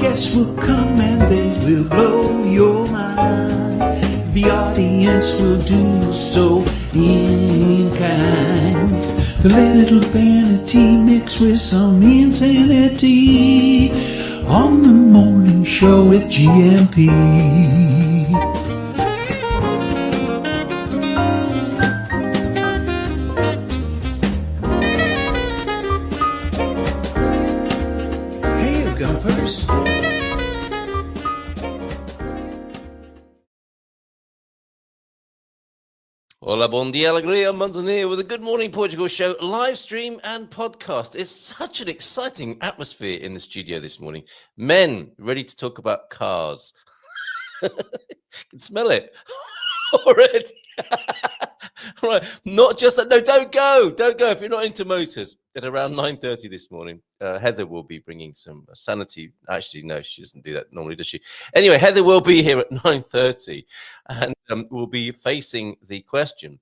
guests will come and they will blow your mind. The audience will do so in kind. The little vanity mixed with some insanity on the morning show with GMP. Olá Bom Dia, ALEGRIA, here with a Good Morning Portugal show, live stream and podcast. It's such an exciting atmosphere in the studio this morning. Men ready to talk about cars. I can smell it already. Right, not just that. No, don't go if you're not into motors. At around 9:30 this morning, Heather will be bringing some sanity. Actually, no, she doesn't do that normally, does she? Anyway, Heather will be here at 9:30, and we'll be facing the question,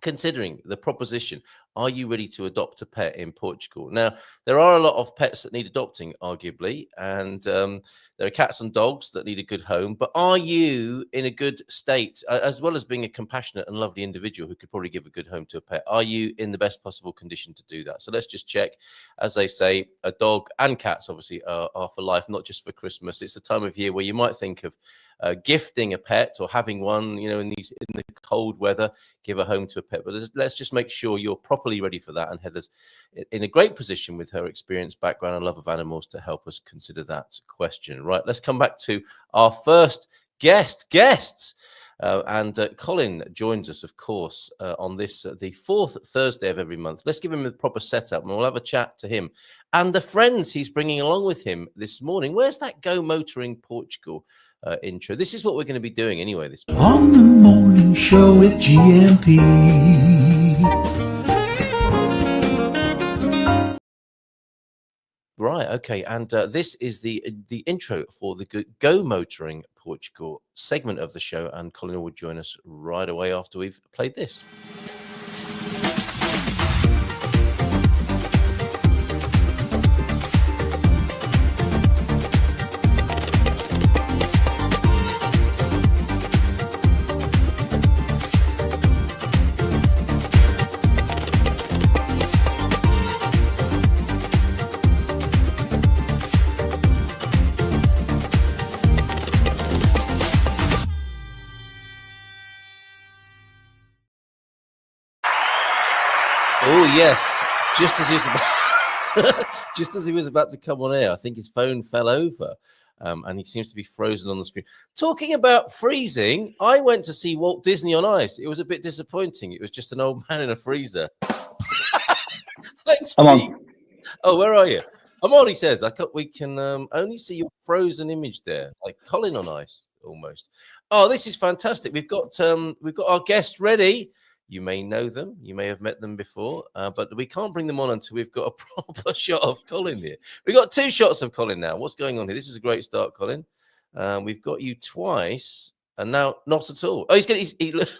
considering the proposition, are you ready to adopt a pet in Portugal? Now, there are a lot of pets that need adopting, arguably, and there are cats and dogs that need a good home. But are you in a good state, as well as being a compassionate and lovely individual who could probably give a good home to a pet? Are you in the best possible condition to do that? So let's just check. As they say, a dog and cats, obviously, are for life, not just for Christmas. It's a time of year where you might think of gifting a pet or having one, you know, in the cold weather, give a home to a pet. But let's just make sure you're properly ready for that. And Heather's in a great position with her experience, background, and love of animals to help us consider that question. Right, let's come back to our first guests. Colin joins us, of course, on this, the fourth Thursday of every month. Let's give him a proper setup, and we'll have a chat to him and the friends he's bringing along with him this morning. Where's that Go Motoring Portugal intro? This is what we're going to be doing anyway this morning. On the morning show with GMP. Right, okay, and this is the intro for the Go Motoring Portugal segment of the show, and Colin will join us right away after we've played this. Oh yes, just as he was about to come on air, I think his phone fell over, and he seems to be frozen on the screen. Talking about freezing, I went to see Walt Disney on Ice. It was a bit disappointing. It was just an old man in a freezer. Thanks, Pete. Oh, where are you? I'm on. He says we can only see your frozen image there, like Colin on Ice almost. Oh, this is fantastic. We've got our guests ready. You may know them. You may have met them before, but we can't bring them on until we've got a proper shot of Colin here. We've got two shots of Colin now. What's going on here? This is a great start, Colin. We've got you twice, and now not at all. Oh, he looks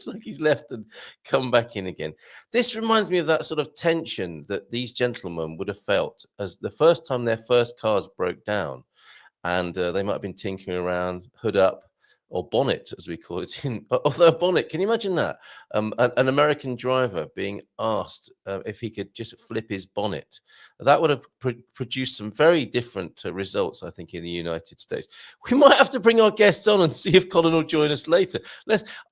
like he's left and come back in again. This reminds me of that sort of tension that these gentlemen would have felt as the first time their first cars broke down, and they might have been tinkering around, hood up, or bonnet, as we call it. Although a bonnet, can you imagine that? An American driver being asked if he could just flip his bonnet. That would have produced some very different results, I think, in the United States. We might have to bring our guests on and see if Colin will join us later.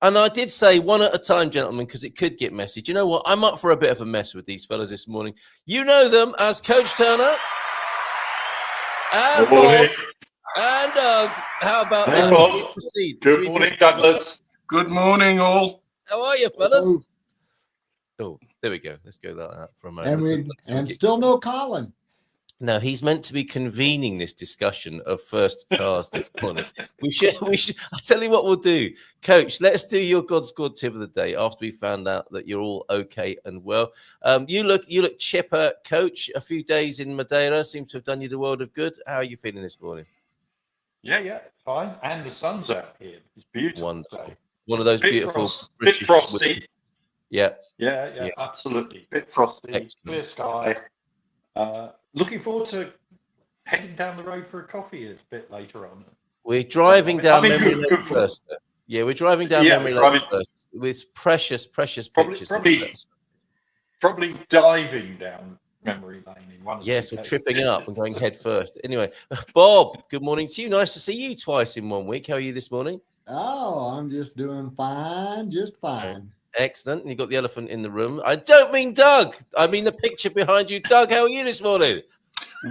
And I did say one at a time, gentlemen, because it could get messy. Do you know what? I'm up for a bit of a mess with these fellas this morning. You know them as Coach Turner, as Bob, and Doug. How about that? Proceed. Good morning, Douglas. Good morning, all. How are you, fellas? Oh, there we go. Let's go that for a moment. And still no Colin. No, he's meant to be convening this discussion of first cars this morning. We should. I'll tell you what we'll do, Coach. Let's do your God Squad tip of the day after we found out that you're all okay and well. You look chipper, Coach. A few days in Madeira seem to have done you the world of good. How are you feeling this morning? Yeah, fine. And the sun's out here. It's beautiful. Wonderful. One of those beautiful British. Bit frosty. Yeah, absolutely. Bit frosty. Excellent. Clear sky. Looking forward to heading down the road for a coffee a bit later on. We're driving down memory good lane for- first. Yeah, we're driving down memory lane first with precious pictures. Probably diving down memory lane in one. Yes, or tripping up and going head first. Anyway, Bob, good morning to you. Nice to see you twice in 1 week. How are you this morning? Oh, I'm just doing fine, just fine. Excellent. And you got the elephant in the room. I don't mean Doug. I mean the picture behind you. Doug, how are you this morning?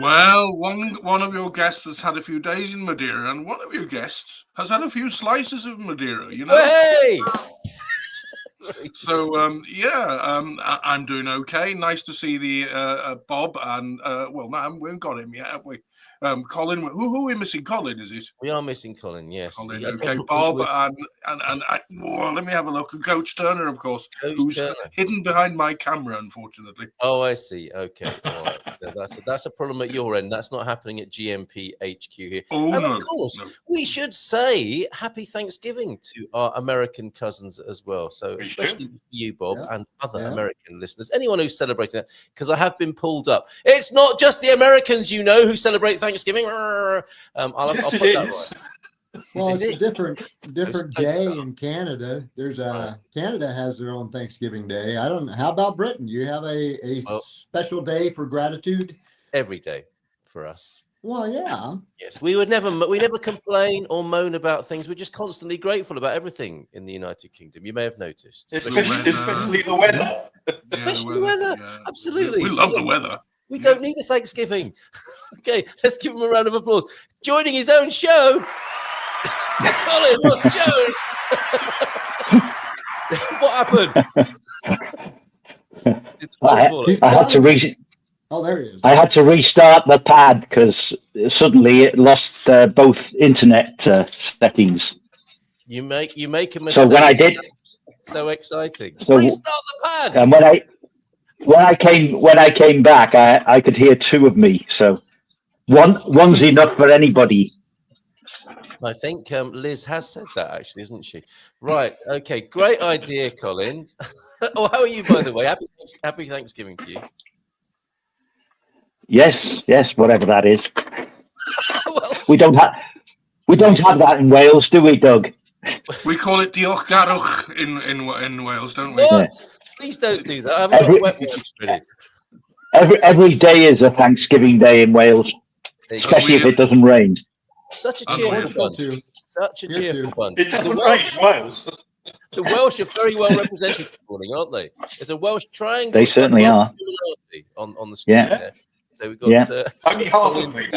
Well, one of your guests has had a few days in Madeira, and one of your guests has had a few slices of Madeira, you know? Hey! So, I'm doing okay. Nice to see the Bob and, no, we haven't got him yet, have we? Colin, who are we missing? Colin, is it? We are missing Colin, yes. Colin, okay. Bob and let me have a look. And Coach Turner, of course, who's hidden behind my camera, unfortunately. Oh, I see. Okay. All right. So that's a problem at your end. That's not happening at GMP HQ here. Oh, and no. Of course, no. we should say happy Thanksgiving to our American cousins as well. So especially for you, Bob, and other American listeners, anyone who's celebrating that, because I have been pulled up. It's not just the Americans, you know, who celebrate Thanksgiving. I'll put that right. Well, it's a different day in Canada. Canada has their own Thanksgiving Day. I don't know. How about Britain? You have a special day for gratitude? Every day for us. Well, yeah. Yes, we never complain or moan about things. We're just constantly grateful about everything in the United Kingdom. You may have noticed. Especially the weather. Especially the weather. Yeah. Absolutely. We love the weather. We don't need a Thanksgiving. Okay, let's give him a round of applause. Joining his own show, Colin Ross Jones. What happened? I had to Oh, there he is. I had to restart the pad because suddenly it lost both internet settings. You make a mistake. So when I did, so exciting. So, restart the pad. And when I came back, I could hear two of me. So one's enough for anybody. I think Liz has said that actually, isn't she? Right. Okay. Great idea, Colin. Oh, how are you, by the way? Happy Thanksgiving to you. Yes, whatever that is. Well, we don't have that in Wales, do we, Doug? We call it diolchgarwch in Wales, don't we? What? Yeah. Please don't do that. I haven't got wet wipes ready. Every day is a Thanksgiving Day in Wales, especially if it doesn't rain. Such a cheerful bunch. Such a cheerful bunch. It doesn't rain in Wales. The Welsh are very well represented this morning, aren't they? There's a Welsh triangle. They certainly are. On the screen there. So we've got only half of me.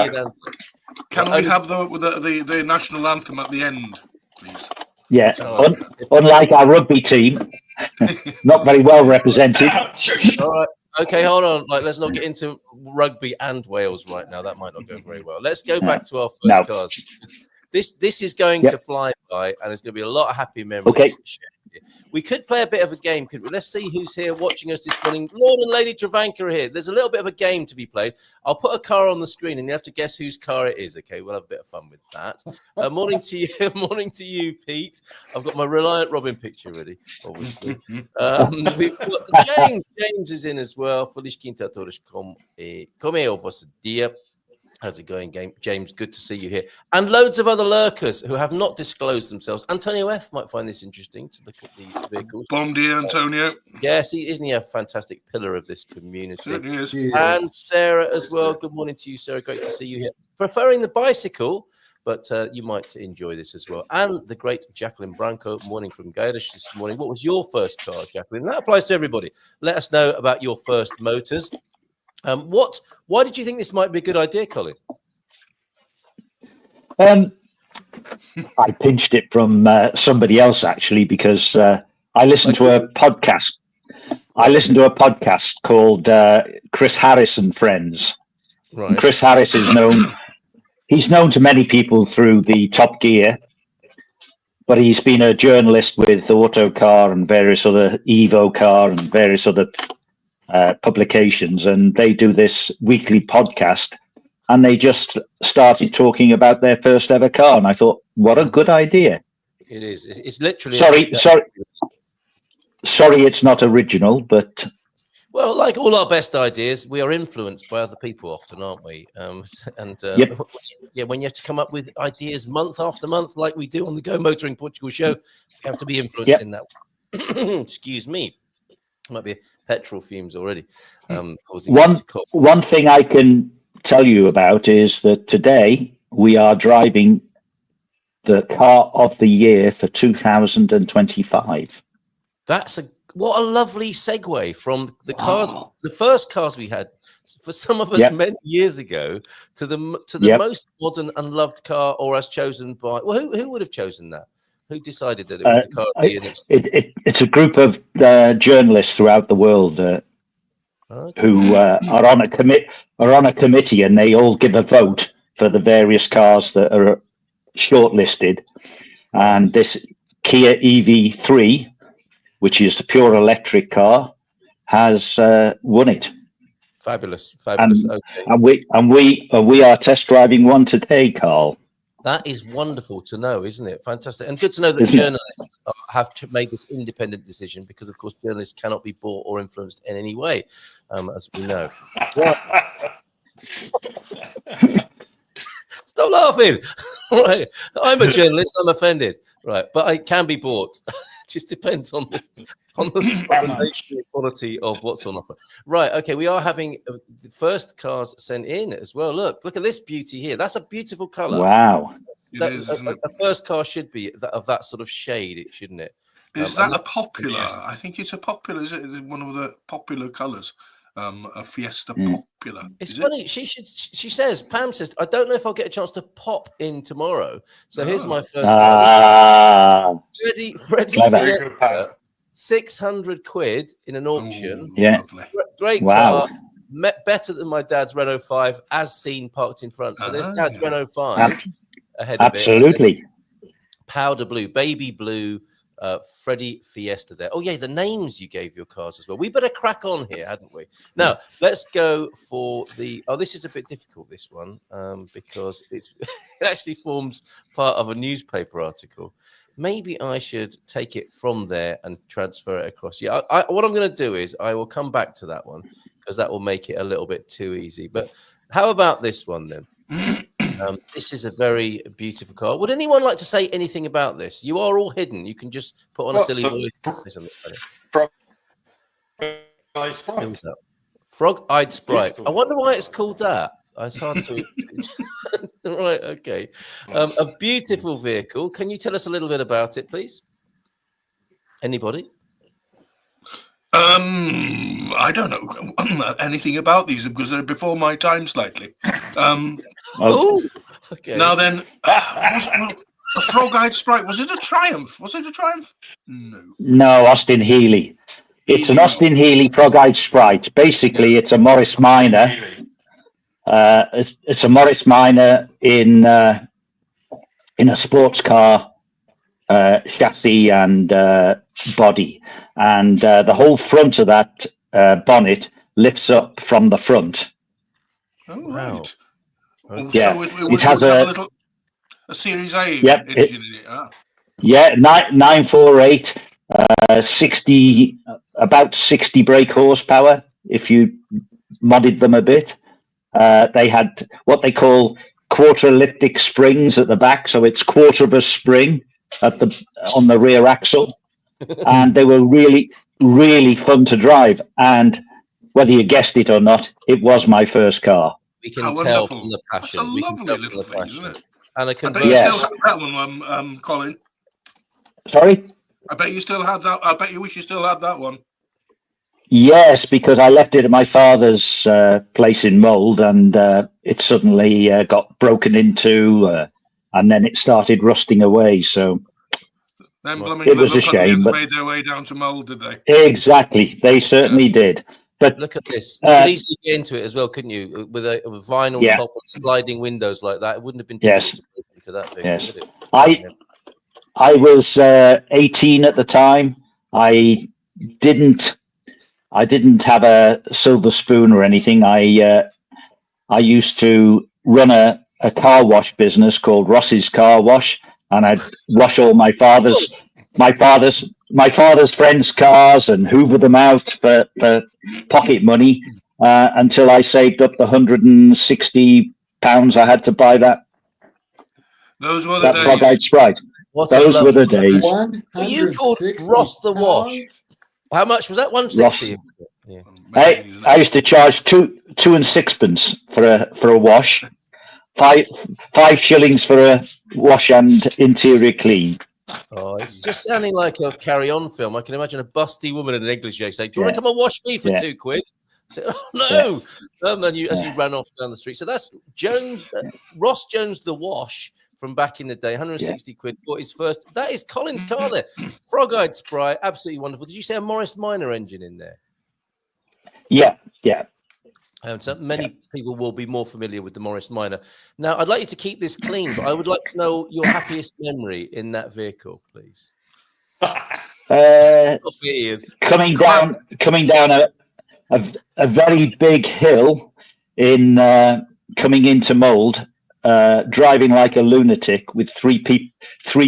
Can we have the national anthem at the end, please? Yeah, unlike our rugby team, not very well represented. All right. Okay, hold on. Let's not get into rugby and Wales right now. That might not go very well. Let's go back to our first cars. This is going to fly by, and there's going to be a lot of happy memories. Okay. We could play a bit of a game, couldn't we? Let's see who's here watching us this morning. Lord and Lady Travanka are here. There's a little bit of a game to be played. I'll put a car on the screen, and you have to guess whose car it is. Okay, we'll have a bit of fun with that. Morning to you, morning to you, Pete. I've got my Reliant Robin picture ready, obviously. We've got James. James is in as well. Feliz Quinta a todos. Como é o vosso dia? How's it going, James? Good to see you here. And loads of other lurkers who have not disclosed themselves. Antonio F. might find this interesting to look at the vehicles. Bom dia, Antonio. Yes, isn't he a fantastic pillar of this community? Certainly is. And Sarah as well. Good morning to you, Sarah. Great to see you here. Preferring the bicycle, but you might enjoy this as well. And the great Jacqueline Branco, morning from Gairish this morning. What was your first car, Jacqueline? That applies to everybody. Let us know about your first motors. Why did you think this might be a good idea, Colin? I pinched it from somebody else actually because I listened to a podcast. I listened to a podcast called Chris Harris and Friends. Right. And Chris Harris is known. He's known to many people through the Top Gear, but he's been a journalist with Autocar and various other Evo Car and various other publications, and they do this weekly podcast, and they just started talking about their first ever car, and I thought, what a good idea. It is. It's literally sorry it's not original, but Well, like all our best ideas, we are influenced by other people often, aren't we? Yep. Yeah, when you have to come up with ideas month after month, like we do on the Go Motoring Portugal show, you have to be influenced Yep. in that. Excuse me. Might be petrol fumes already. Causing you to cough. One thing I can tell you about is that today we are driving the car of the year for 2025. What a lovely segue from the cars, the first cars we had for some of us Yep. many years ago to the Yep. most modern and loved car, or as chosen by who would have chosen that? Who decided that it was the car of the year next? It's a group of journalists throughout the world who are on a committee, and they all give a vote for the various cars that are shortlisted. And this Kia EV3, which is the pure electric car, has won it. Fabulous. Okay. And we are test driving one today, Carl. That is wonderful to know, isn't it? Fantastic. And good to know that Isn't it? journalists have made this independent decision, because, of course, journalists cannot be bought or influenced in any way, as we know. Stop laughing. Right. I'm a journalist. I'm offended. Right. But I can be bought. It just depends on the quality of what's on offer. Right. Okay. We are having the first cars sent in as well. Look at this beauty here. That's a beautiful color. Wow. A first car should be of that sort of shade, shouldn't it? Is that a popular? I think it's a popular. Is it one of the popular colours? A Fiesta Popular. It's funny. She says, Pam says, I don't know if I'll get a chance to pop in tomorrow. So here's my first car. Freddie Fiesta, 600 quid in an auction. Yeah. Lovely. Great car. Better than my dad's Renault 5, as seen parked in front. So there's dad's Renault 5 ahead of Absolutely. it. Powder blue, baby blue, Freddie Fiesta there. Oh, yeah, the names you gave your cars as well. We better crack on here, hadn't we? Now, let's go for the... Oh, this is a bit difficult, this one, because it actually forms part of a newspaper article. Maybe I should take it from there and transfer it across. Yeah, what I'm going to do is I will come back to that one, because that will make it a little bit too easy. But how about this one then? This is a very beautiful car. Would anyone like to say anything about this? You are all hidden. You can just put on a silly voice. Frog-eyed Sprite. I wonder why it's called that. It's hard to... Right, okay. A beautiful vehicle. Can you tell us a little bit about it, please? Anybody? I don't know anything about these, because they're before my time slightly. Okay. Now then, a frog-eyed Sprite. Was it a Triumph? No, Austin Healey. It's an Austin Healey frog-eyed Sprite. Basically, it's a Morris Minor. It's a Morris Minor in a sports car chassis and body, and the whole front of that bonnet lifts up from the front. Oh, wow. Right. Yeah, so it has a Series A in engine in it. Yeah, 948, 60, about 60 brake horsepower if you modded them a bit. They had what they call quarter elliptic springs at the back, so it's quarter of a spring on the rear axle, and they were really, really fun to drive. And whether you guessed it or not, it was my first car. We can tell from the passion. That's a lovely little thing, isn't it? And a I bet you still have that one, Colin. Sorry? I bet you still had that. I bet you wish you still had that one. Yes, because I left it at my father's place in Mould, and it suddenly got broken into, and then it started rusting away. So it was a shame. But made their way down to Mould, did they? Exactly, they certainly did. But look at this. You could easily get into it as well, couldn't you? With a vinyl top and sliding windows like that, it wouldn't have been difficult to break into that big, would it? I was 18 at the time. I didn't have a silver spoon or anything. I used to run a car wash business called Ross's Car Wash, and I'd wash all my father's my father's friends' cars and hoover them out for pocket money until I saved up the £160 I had to buy that frog-eyed Sprite. Those were the days. Well, you called Ross the Wash. How much was that? 160. Yeah. I used to charge two and sixpence for a wash, 5 shillings for a wash and interior clean. Oh, it's just sounding like a Carry On film. I can imagine a busty woman in an negligee saying, "Do you want to come and wash me for £2?" Say, "Oh no!" And as you ran off down the street. So that's Jones, Ross Jones, the Wash from back in the day. 160 quid. Bought his first. That is Colin's car there. Frog-eyed Sprite, absolutely wonderful. Did you say a Morris Minor engine in there? Yeah. So many people will be more familiar with the Morris Minor. Now, I'd like you to keep this clean, but I would like to know your happiest memory in that vehicle, please. Coming down a very big hill in coming into Mould, driving like a lunatic with three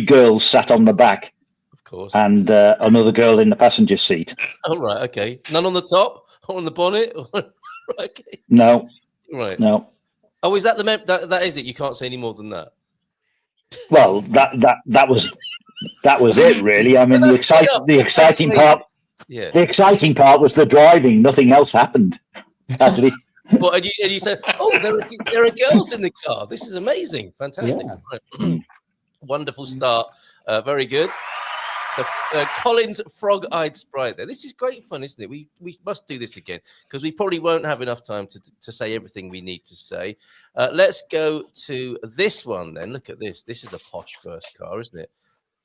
girls sat on the back, of course, and another girl in the passenger seat. Oh, right, okay. None on the top or on the bonnet? Okay. No. Right. No. Oh, is that that is it? You can't say any more than that. Well, that was it, really. I mean, the exciting part. Yeah. The exciting part was the driving. Nothing else happened. Actually. Well, and you said, "Oh, there are girls in the car. This is amazing, fantastic, yeah. Wonderful start. Very good." Colin's frog-eyed Sprite there. This is great fun, isn't it? We must do this again because we probably won't have enough time to say everything we need to say. Let's go to this one then. Look at this. This is a posh first car, isn't it?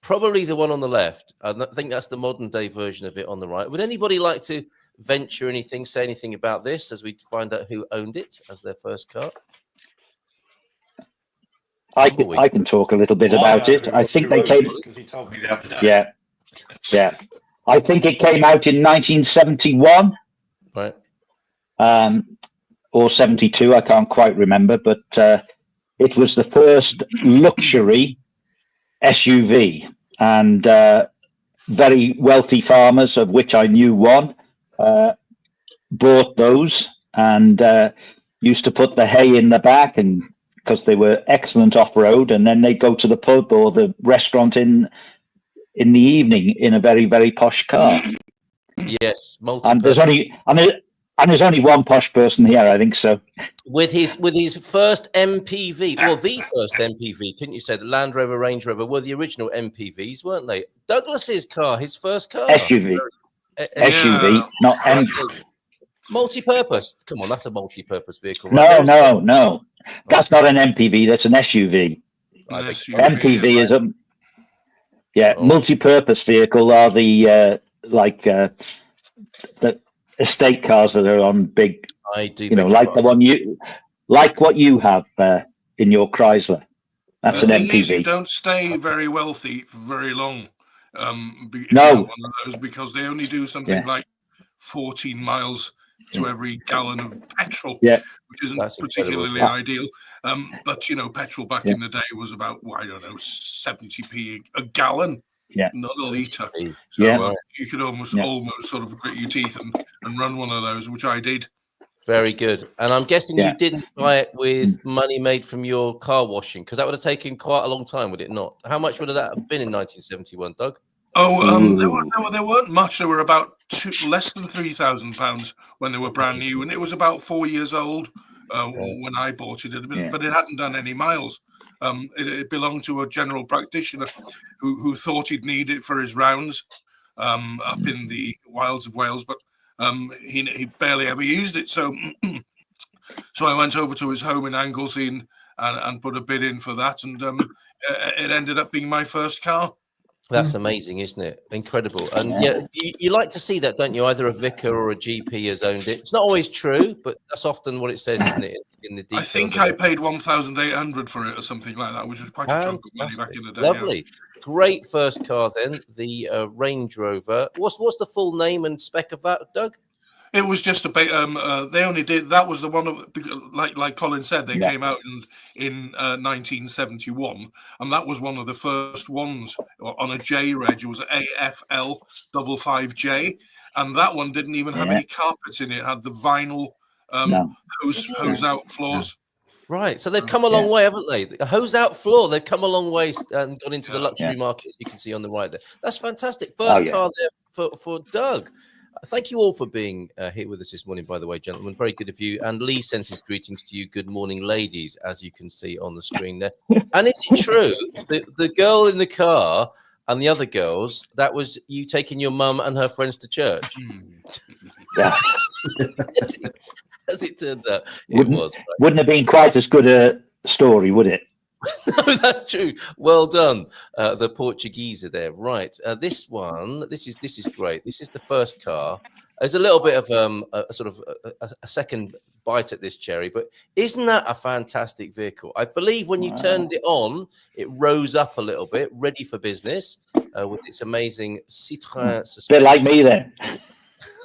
Probably the one on the left. I think that's the modern day version of it on the right. Would anybody like to venture anything, say anything about this as we find out who owned it as their first car? I can talk a little bit about it. I think they came. Because he told me the other day. Yeah. I think it came out in 1971, right? Or 72. I can't quite remember, but it was the first luxury SUV, and very wealthy farmers, of which I knew one, bought those and used to put the hay in the back, and because they were excellent off-road, and then they'd go to the pub or the restaurant in the evening in a very, very posh car. Yes, and there's only one posh person here, I think so. With his first MPV, well, the first MPV, couldn't you say? The Land Rover, Range Rover were the original MPVs, weren't they? Douglas's car, his first car. SUV. SUV, not MPV. Multi-purpose. Come on, that's a multi-purpose vehicle. Right? No. That's not an MPV. That's an SUV. MPV is a multi-purpose vehicle. Are the the estate cars that are on big. I do. Like the one what you have in your Chrysler. That's an MPV. Is you don't stay very wealthy for very long. No, one of those, because they only do something like 14 miles to every gallon of petrol, which isn't particularly ideal. But petrol back in the day was about 70p a gallon, not a litre. So you could almost sort of grit your teeth and run one of those, which I did. Very good. And I'm guessing you didn't buy it with money made from your car washing, because that would have taken quite a long time, would it not? How much would that have been in 1971, Doug? Oh, there weren't much. There were about less than £3,000 when they were brand new, and it was about 4 years old when I bought it. But it hadn't done any miles. It belonged to a general practitioner who thought he'd need it for his rounds up in the wilds of Wales, but he barely ever used it. So I went over to his home in Anglesey and put a bid in for that, and it ended up being my first car. That's amazing, isn't it? Incredible. And you like to see that, don't you? Either a vicar or a GP has owned it. It's not always true, but that's often what it says, isn't it? In the details. I think I paid 1,800 for it or something like that, which was quite a chunk of money back in the day. Lovely. Great first car then, the Range Rover. What's the full name and spec of that, Doug? It was just a bit. They only did that was the one of like Colin said. They came out in 1971, and that was one of the first ones on a J reg. It was AFL 55J, and that one didn't even have any carpets in it. It had the vinyl hose out floors. Right, so they've come a long way, haven't they? A hose out floor. They've come a long way and gone into the luxury markets. You can see on the right there. That's fantastic. First car there for Doug. Thank you all for being here with us this morning, by the way, gentlemen. Very good of you. And Lee sends his greetings to you. Good morning, ladies, as you can see on the screen there. And is it true that the girl in the car and the other girls, that was you taking your mum and her friends to church? Yeah. As it turns out, it was. Right? Wouldn't have been quite as good a story, would it? No, that's true. Well done. The Portuguese are there. Right. This one, this is great. This is the first car. There's a little bit of a sort of a second bite at this cherry, but isn't that a fantastic vehicle? I believe when you turned it on, it rose up a little bit, ready for business, with its amazing Citroën suspension. Bit like me then.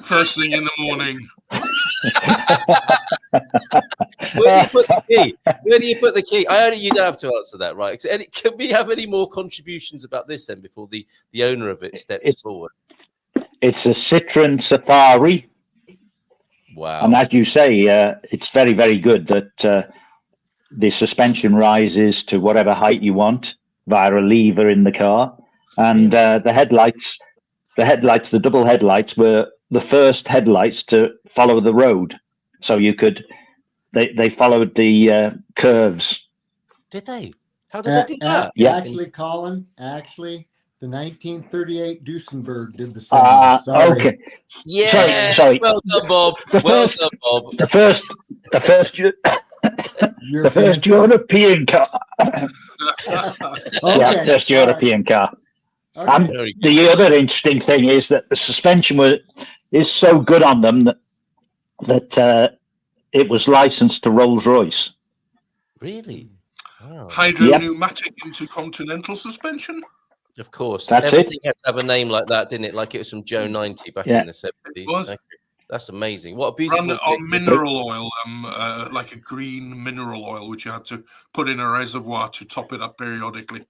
First thing in the morning. Where do you put the key? Where do you put the key? You don't have to answer that, right? Can we have any more contributions about this then before the owner of it steps forward? It's a Citroën Safari. Wow. And as you say, it's very, very good that the suspension rises to whatever height you want via a lever in the car. And the headlights, the double headlights were the first headlights to follow the road. So you could, they followed the curves. Did they? How did they do that? Yeah. Actually, Colin, the 1938 Duesenberg did the same. Sorry. Okay. Yeah. Sorry. Well done, Bob. Well done, Bob. The first European car. Okay. First European car. Okay. And the other interesting thing is that the suspension is so good on them that it was licensed to Rolls-Royce. Really? Wow. Hydro-pneumatic intercontinental suspension? Of course. That's Everything had to have a name like that, didn't it? Like it was from Joe 90 back in the 70s. It was. That's amazing. What a beautiful Run on mineral oil, like a green mineral oil, which you had to put in a reservoir to top it up periodically.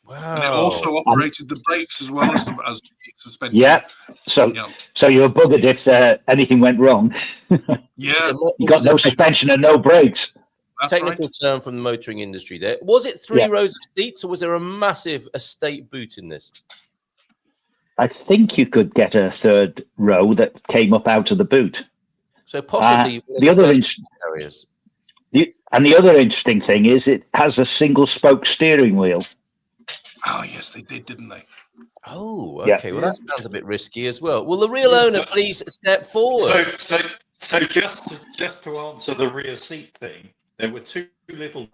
Wow. And it also operated the brakes as well as the suspension. Yeah. So you were buggered if anything went wrong. Yeah. You got no suspension and no brakes. That's technical term from the motoring industry there. Was it three rows of seats, or was there a massive estate boot in this? I think you could get a third row that came up out of the boot. So possibly the other interesting thing is it has a single spoke steering wheel. Oh yes, they did, didn't they? Oh, okay. Well, that sounds a bit risky as well. Will the real owner please step forward? So just to answer the rear seat thing, there were two little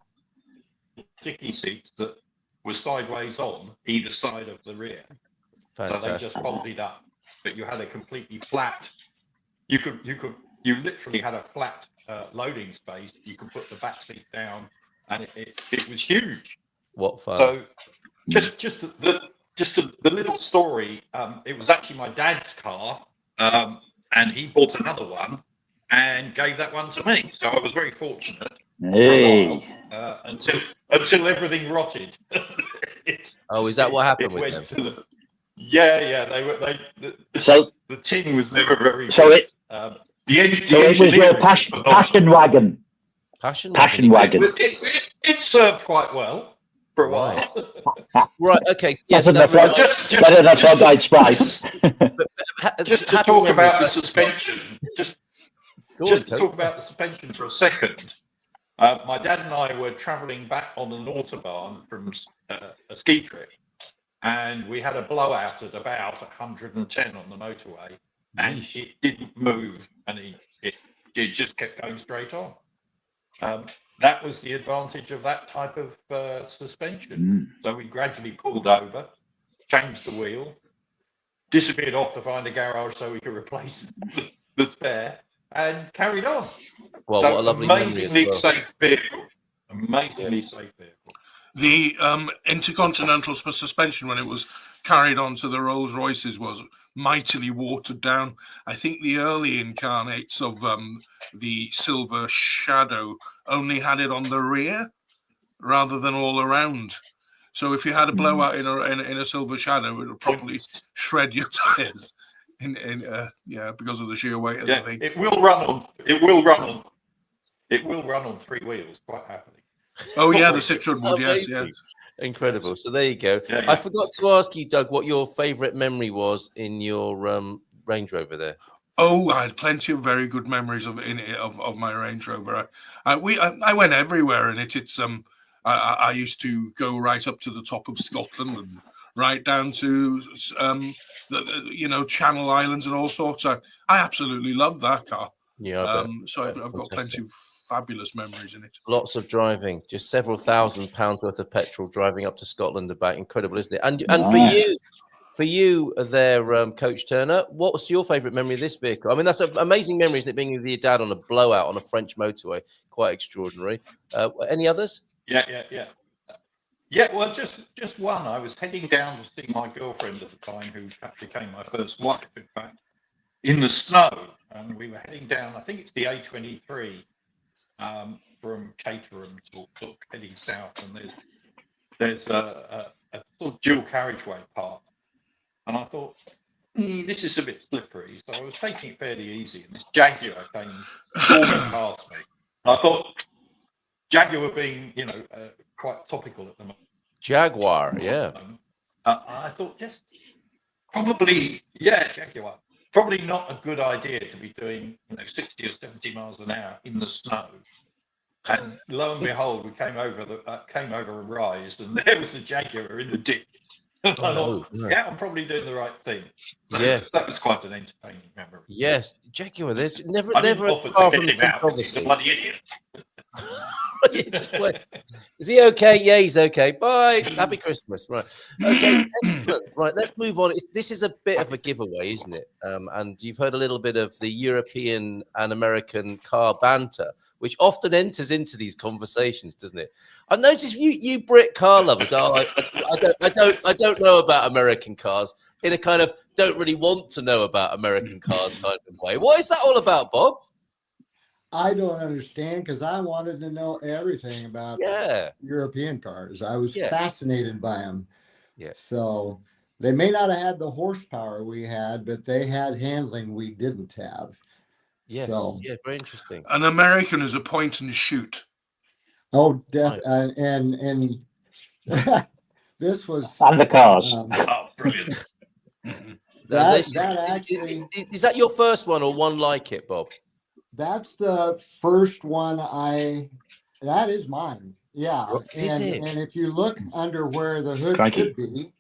sticky seats that were sideways on either side of the rear. Fantastic. So they just folded up, but you had a completely flat. You literally had a flat loading space. You could put the back seat down, and it was huge. What fun! So just the little story. It was actually my dad's car, and he bought another one and gave that one to me. So I was very fortunate. Hey. Until everything rotted. Is that what happened with them? The tin was never very so good. It was your passion wagon. Passion wagon. It served quite well for a while. Right. Okay. Yes. Better than Frog-Eyed Spice. Just to talk about the suspension. Just to talk about the suspension for a second. My dad and I were travelling back on an autobahn from a ski trip, and we had a blowout at about 110 on the motorway, and it didn't move, and it just kept going straight on. That was the advantage of that type of suspension. So we gradually pulled over, changed the wheel, disappeared off to find a garage so we could replace the spare, and carried on. Well, so what a lovely amazingly safe vehicle. Amazingly safe vehicle. The intercontinental suspension, when it was carried on to the Rolls Royces, was mightily watered down. I think the early incarnates of the Silver Shadow only had it on the rear rather than all around. So if you had a blowout in a Silver Shadow, it would probably shred your tires because of the sheer weight of the thing. It will run on 3 wheels quite happily. Oh yeah, the Citroen would. Yes. Incredible. Yes. So there you go. Yeah. I forgot to ask you, Doug, what your favorite memory was in your Range Rover there. Oh, I had plenty of very good memories of my Range Rover. I went everywhere in it. It's I used to go right up to the top of Scotland and right down to the Channel Islands and all sorts. I absolutely love that car. Yeah. So I've got plenty of fabulous memories in it. Lots of driving, just several £1,000s worth of petrol driving up to Scotland and back. Incredible, isn't it? And for you there, Coach Turner, what was your favourite memory of this vehicle? I mean, that's an amazing memory, isn't it? Being with your dad on a blowout on a French motorway, quite extraordinary. Any others? Yeah, well, just one. I was heading down to see my girlfriend at the time, who became my first wife, in fact, in the snow. And we were heading down, I think it's the A23, from Caterham, sort of heading south. And there's a sort of dual carriageway path. And I thought, this is a bit slippery. So I was taking it fairly easy. And this Jaguar came storming past me. And I thought, Jaguar being, quite topical at the moment. Jaguar, yeah. I thought Jaguar. Probably not a good idea to be doing 60 or 70 miles an hour in the snow. And lo and behold, we came over a rise, and there was the Jaguar in the ditch. I thought, I'm probably doing the right thing. So yes, that was quite an entertaining memory. Yes, Jaguar. There's never a car from the controversy. Bloody idiot. Is he okay? Yeah, he's okay. Bye. Happy Christmas. Right. Okay. Excellent. Right. Let's move on. This is a bit of a giveaway, isn't it? And you've heard a little bit of the European and American car banter, which often enters into these conversations, doesn't it? I've noticed you Brit car lovers. I don't know about American cars in a kind of don't really want to know about American cars kind of way. What is that all about, Bob? I don't understand, because I wanted to know everything about European cars. I was fascinated by them. Yeah. So they may not have had the horsepower we had, but they had handling we didn't have. Yes. So, yeah, very interesting. An American is a point and shoot. Oh, and this was and the cars. Brilliant. that actually is that your first one or one like it, Bob? That's the first one that is mine. Yeah. And if you look under where the hood should be,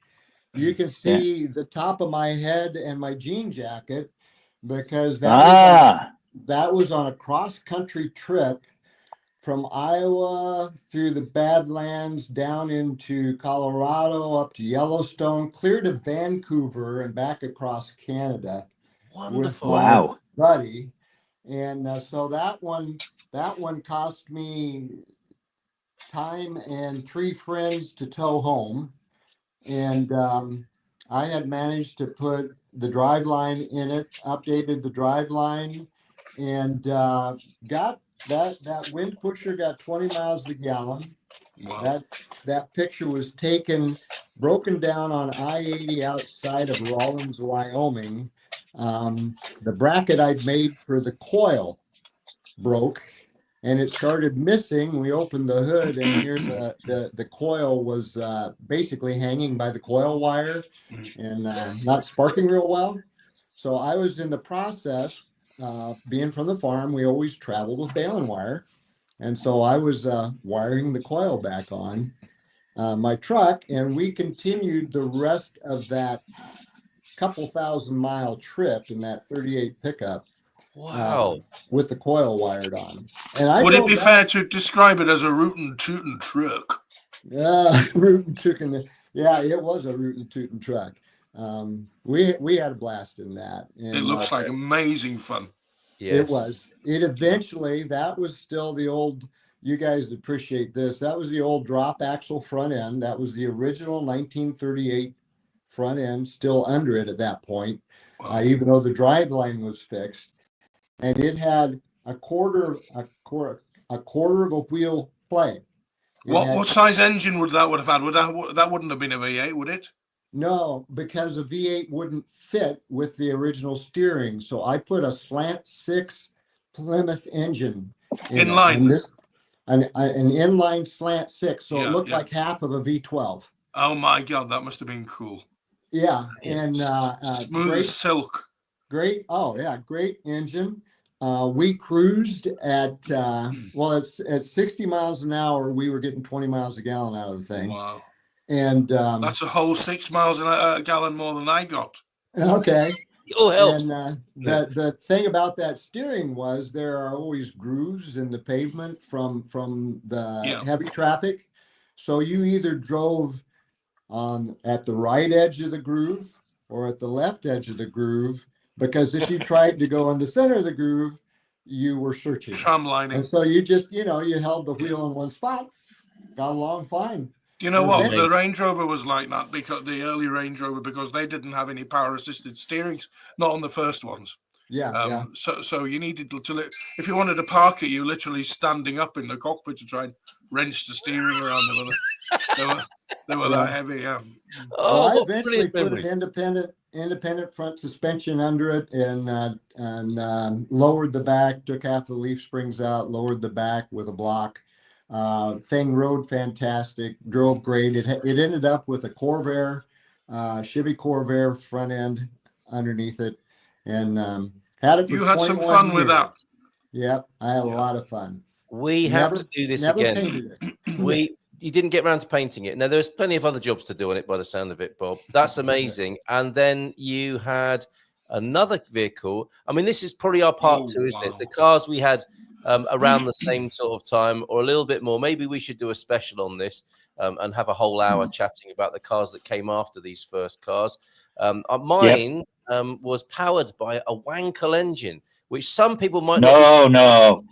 you can see the top of my head and my jean jacket, because that was on a cross-country trip from Iowa through the Badlands down into Colorado, up to Yellowstone, clear to Vancouver and back across Canada. Wonderful. With my buddy. And so that one cost me time and 3 friends to tow home. And I had managed to put the driveline in it, updated the driveline, and got that wind pusher got 20 miles a gallon. Wow. That picture was taken, broken down on I-80 outside of Rawlins, Wyoming. The bracket I'd made for the coil broke, and it started missing. We opened the hood, and here the coil was basically hanging by the coil wire and not sparking real well. So I was in the process, being from the farm, we always traveled with baling wire. And so I was wiring the coil back on my truck, and we continued the rest of that couple 1,000-mile trip in that 38 pickup. Wow. With the coil wired on. And would it be fair to describe it as a rootin' tootin' truck? Rootin' tootin'. Yeah, it was a rootin' tootin' truck. We had a blast in that. And, it looks like amazing fun. Yes. It was. It eventually, that was still the old, you guys appreciate this, that was the old drop axle front end. That was the original 1938 front end still under it at that point, Wow. even though the driveline was fixed, and it had a quarter of a wheel play. What size engine would have had? That wouldn't have been a V8, would it? No, because the V8 wouldn't fit with the original steering. So I put a slant 6 Plymouth engine inline. An inline slant 6. So Yeah, it looked yeah. like half of a V12. Oh my God, that must have been cool. Yeah. And smooth as silk. Great. Oh yeah, great engine. We cruised at at 60 miles an hour. We were getting 20 miles a gallon out of the thing. Wow. And that's a whole 6 miles a gallon more than I got. Okay. It all helps. And the thing about that steering was there are always grooves in the pavement from the heavy traffic. So you either drove at the right edge of the groove or at the left edge of the groove, because if you tried to go in the center of the groove, you were searching. Tramlining. And so you just, you held the wheel in one spot, got along fine. Do you know what? The Range Rover was like that, because the early Range Rover, because they didn't have any power assisted steerings, not on the first ones. Yeah. So you needed to if you wanted to park it, you literally standing up in the cockpit to try and wrench the steering around. They were that heavy. Yeah. Oh, I eventually put an independent front suspension under it and lowered the back, took half the leaf springs out, lowered the back with a block. Thing rode fantastic, drove great. It ended up with a Corvair, Chevy Corvair front end underneath it, and had it for 21 years. You had some fun with that. Yep, I had a lot of fun. We have to do this again. You didn't get around to painting it. Now, there's plenty of other jobs to do on it by the sound of it, Bob. That's amazing. And then you had another vehicle. I mean, this is probably our part two, isn't it? The cars we had around the same sort of time or a little bit more. Maybe we should do a special on this and have a whole hour chatting about the cars that came after these first cars. Mine was powered by a Wankel engine, which some people might not be. No.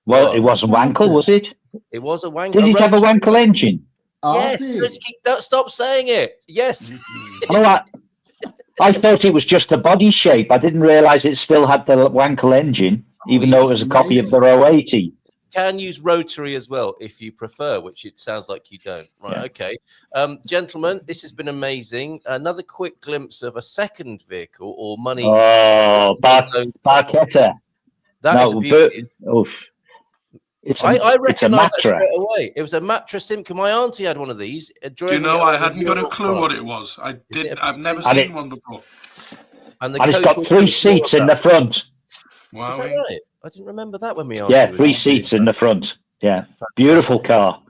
Well, it wasn't Wankel, was it? It was a Wankel. Did it have a Wankel engine? Yes. Stop saying it. Yes. I thought it was just the body shape. I didn't realize it still had the Wankel engine, even though it was a copy of the 080. You can use rotary as well if you prefer, which it sounds like you don't. Right, okay. Gentlemen, this has been amazing. Another quick glimpse of a second vehicle or money. Oh, Barchetta. That is a beauty. I recognized it straight away. It was a Matra Simca. My auntie had one of these. Do you know, I hadn't got a clue what it was. I've never seen one before. And it's got 3 seats in the front. Wow. Is that right? I didn't remember that when we asked. Yeah, 3 seats in the front. Yeah, beautiful car.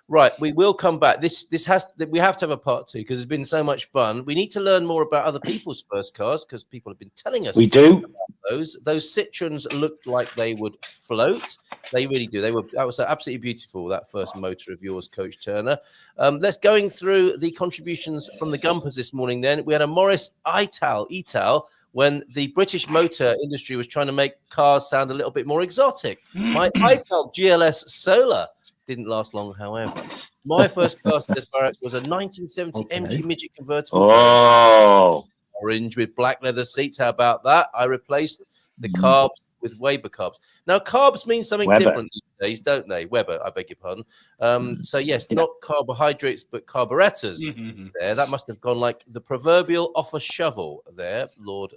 Right, we will come back. We have to have a part 2 because it's been so much fun. We need to learn more about other people's first cars because people have been telling us. We do. About those Citroens looked like they would float. They really do. That was absolutely beautiful. That first motor of yours, Coach Turner. Let's going through the contributions from the Gumpers this morning. Then we had a Morris Etal. When the British motor industry was trying to make cars sound a little bit more exotic. My Etal GLS Solar didn't last long, however. My first car, says Barack, was a 1970 MG Midget convertible. Oh. Orange with black leather seats. How about that? I replaced the carbs with Weber carbs. Now, carbs mean something different these days, don't they? Weber, I beg your pardon. So, yes, not carbohydrates, but carburetors there. That must have gone like the proverbial off a shovel there, Lord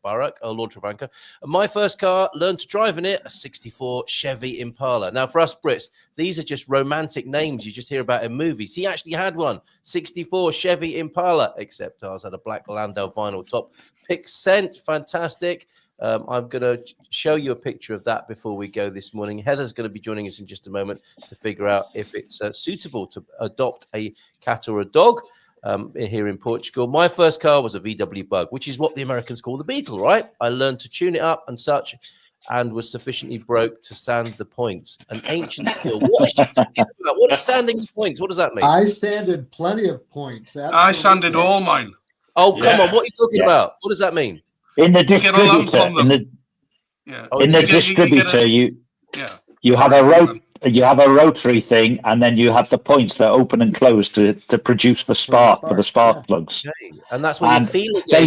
Lord Travanka. My first car, learned to drive in it, a 64 Chevy Impala. Now, for us Brits, these are just romantic names you just hear about in movies. He actually had one, 64 Chevy Impala, except ours had a black Landau vinyl top. Pics scent, fantastic. I'm going to show you a picture of that before we go this morning. Heather's going to be joining us in just a moment to figure out if it's suitable to adopt a cat or a dog here in Portugal. My first car was a VW Bug, which is what the Americans call the Beetle, right? I learned to tune it up and such and was sufficiently broke to sand the points. An ancient skill. What is she talking about? What is sanding the points? What does that mean? I sanded plenty of points. Absolutely. I sanded all mine. Oh, come on. What are you talking about? What does that mean? In the distributor, in the distributor, you have a you have a rotary thing, and then you have the points that open and close to produce the spark for the spark plugs. Okay. And that's where you feel it. They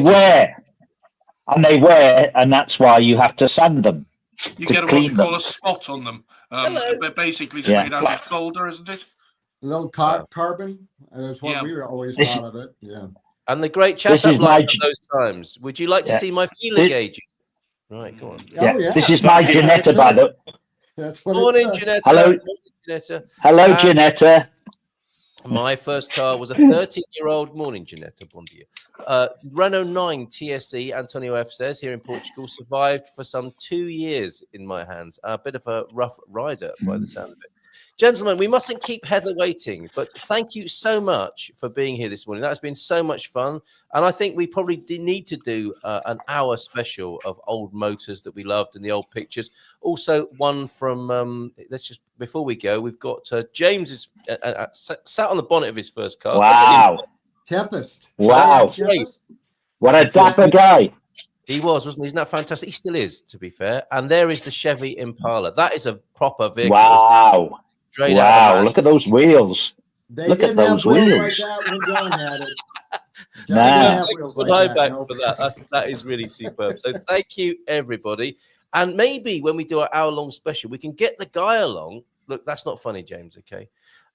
wear, and that's why you have to sand them. You get what you call a spot on them. But basically, it's made out of solder, isn't it? A little carbon. That's what we were always thought of it. Yeah. And the great chat up line of those times. Would you like to see my feeler gauge? Right, go on. Yeah. This is my Janetta, by the way. That's what Morning, Janetta. Hello. Morning, Janetta. Hello, Janetta. My first car was a 13-year-old. Morning, Janetta. Bom dia. Renault 9 TSE, Antonio F says, here in Portugal, survived for some 2 years in my hands. A bit of a rough rider by the sound of it. Gentlemen, we mustn't keep Heather waiting, but thank you so much for being here this morning. That's been so much fun. And I think we probably need to do an hour special of old motors that we loved and the old pictures. Also, one from, let's just, before we go, we've got James's sat on the bonnet of his first car. Wow. Tempest. Wow. Tempest? What a dapper guy. He was, wasn't he? Isn't that fantastic? He still is, to be fair. And there is the Chevy Impala. That is a proper vehicle. Wow. Wow, look at those wheels. Look at those wheels. Like that when John had it. That is really superb. So thank you, everybody. And maybe when we do our hour-long special, we can get the guy along. Look, that's not funny, James, okay?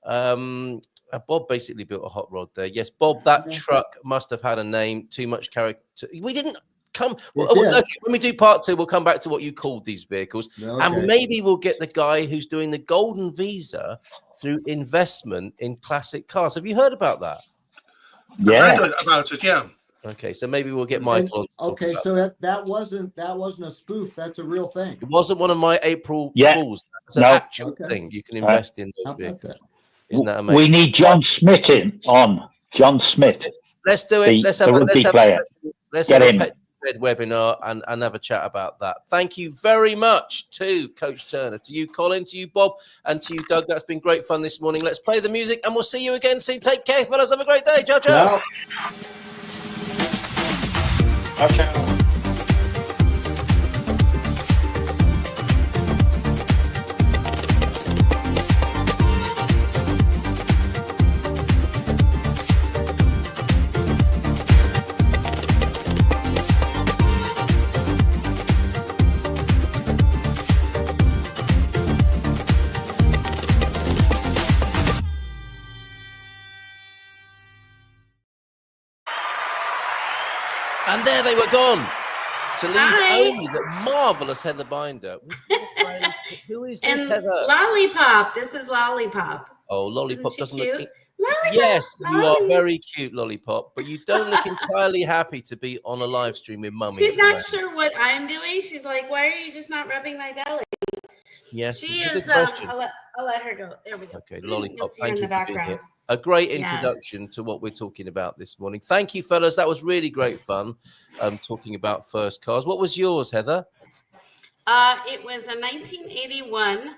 Bob basically built a hot rod there. Yes, Bob, that truck must have had a name. Too much character. We didn't come. Okay, when we do part 2, we'll come back to what you called these vehicles. Okay. And maybe we'll get the guy who's doing the golden visa through investment in classic cars. Have you heard about that? Yeah. I heard about it, yeah. Okay, so maybe we'll get Michael on. Okay, so that wasn't a spoof. That's a real thing. It wasn't one of my April Fools. It's an actual thing. You can invest in those vehicles. Isn't that amazing? We need John Smith on. John Smith. Let's do it. Let's have a webinar and have a chat about that. Thank you very much to Coach Turner, to you, Colin, to you, Bob, and to you, Doug. That's been great fun this morning. Let's play the music and we'll see you again soon. Take care, fellas. Have a great day. Ciao, ciao. Ciao, ciao. And there they were gone, to leave only the marvelous Heather Binder. Who is this, and Heather? Lollipop. This is Lollipop. Oh, Lollipop doesn't look cute. Lollipop, yes, you are very cute, Lollipop, but you don't look entirely happy to be on a live stream with Mummy. She's not sure what I'm doing. She's like, why are you just not rubbing my belly? Yes, she is. I'll let her go. There we go. Okay, Lollipop, thank you for being here. A great introduction to what we're talking about this morning. Thank you, fellas. That was really great fun talking about first cars. What was yours, Heather? It was a 1981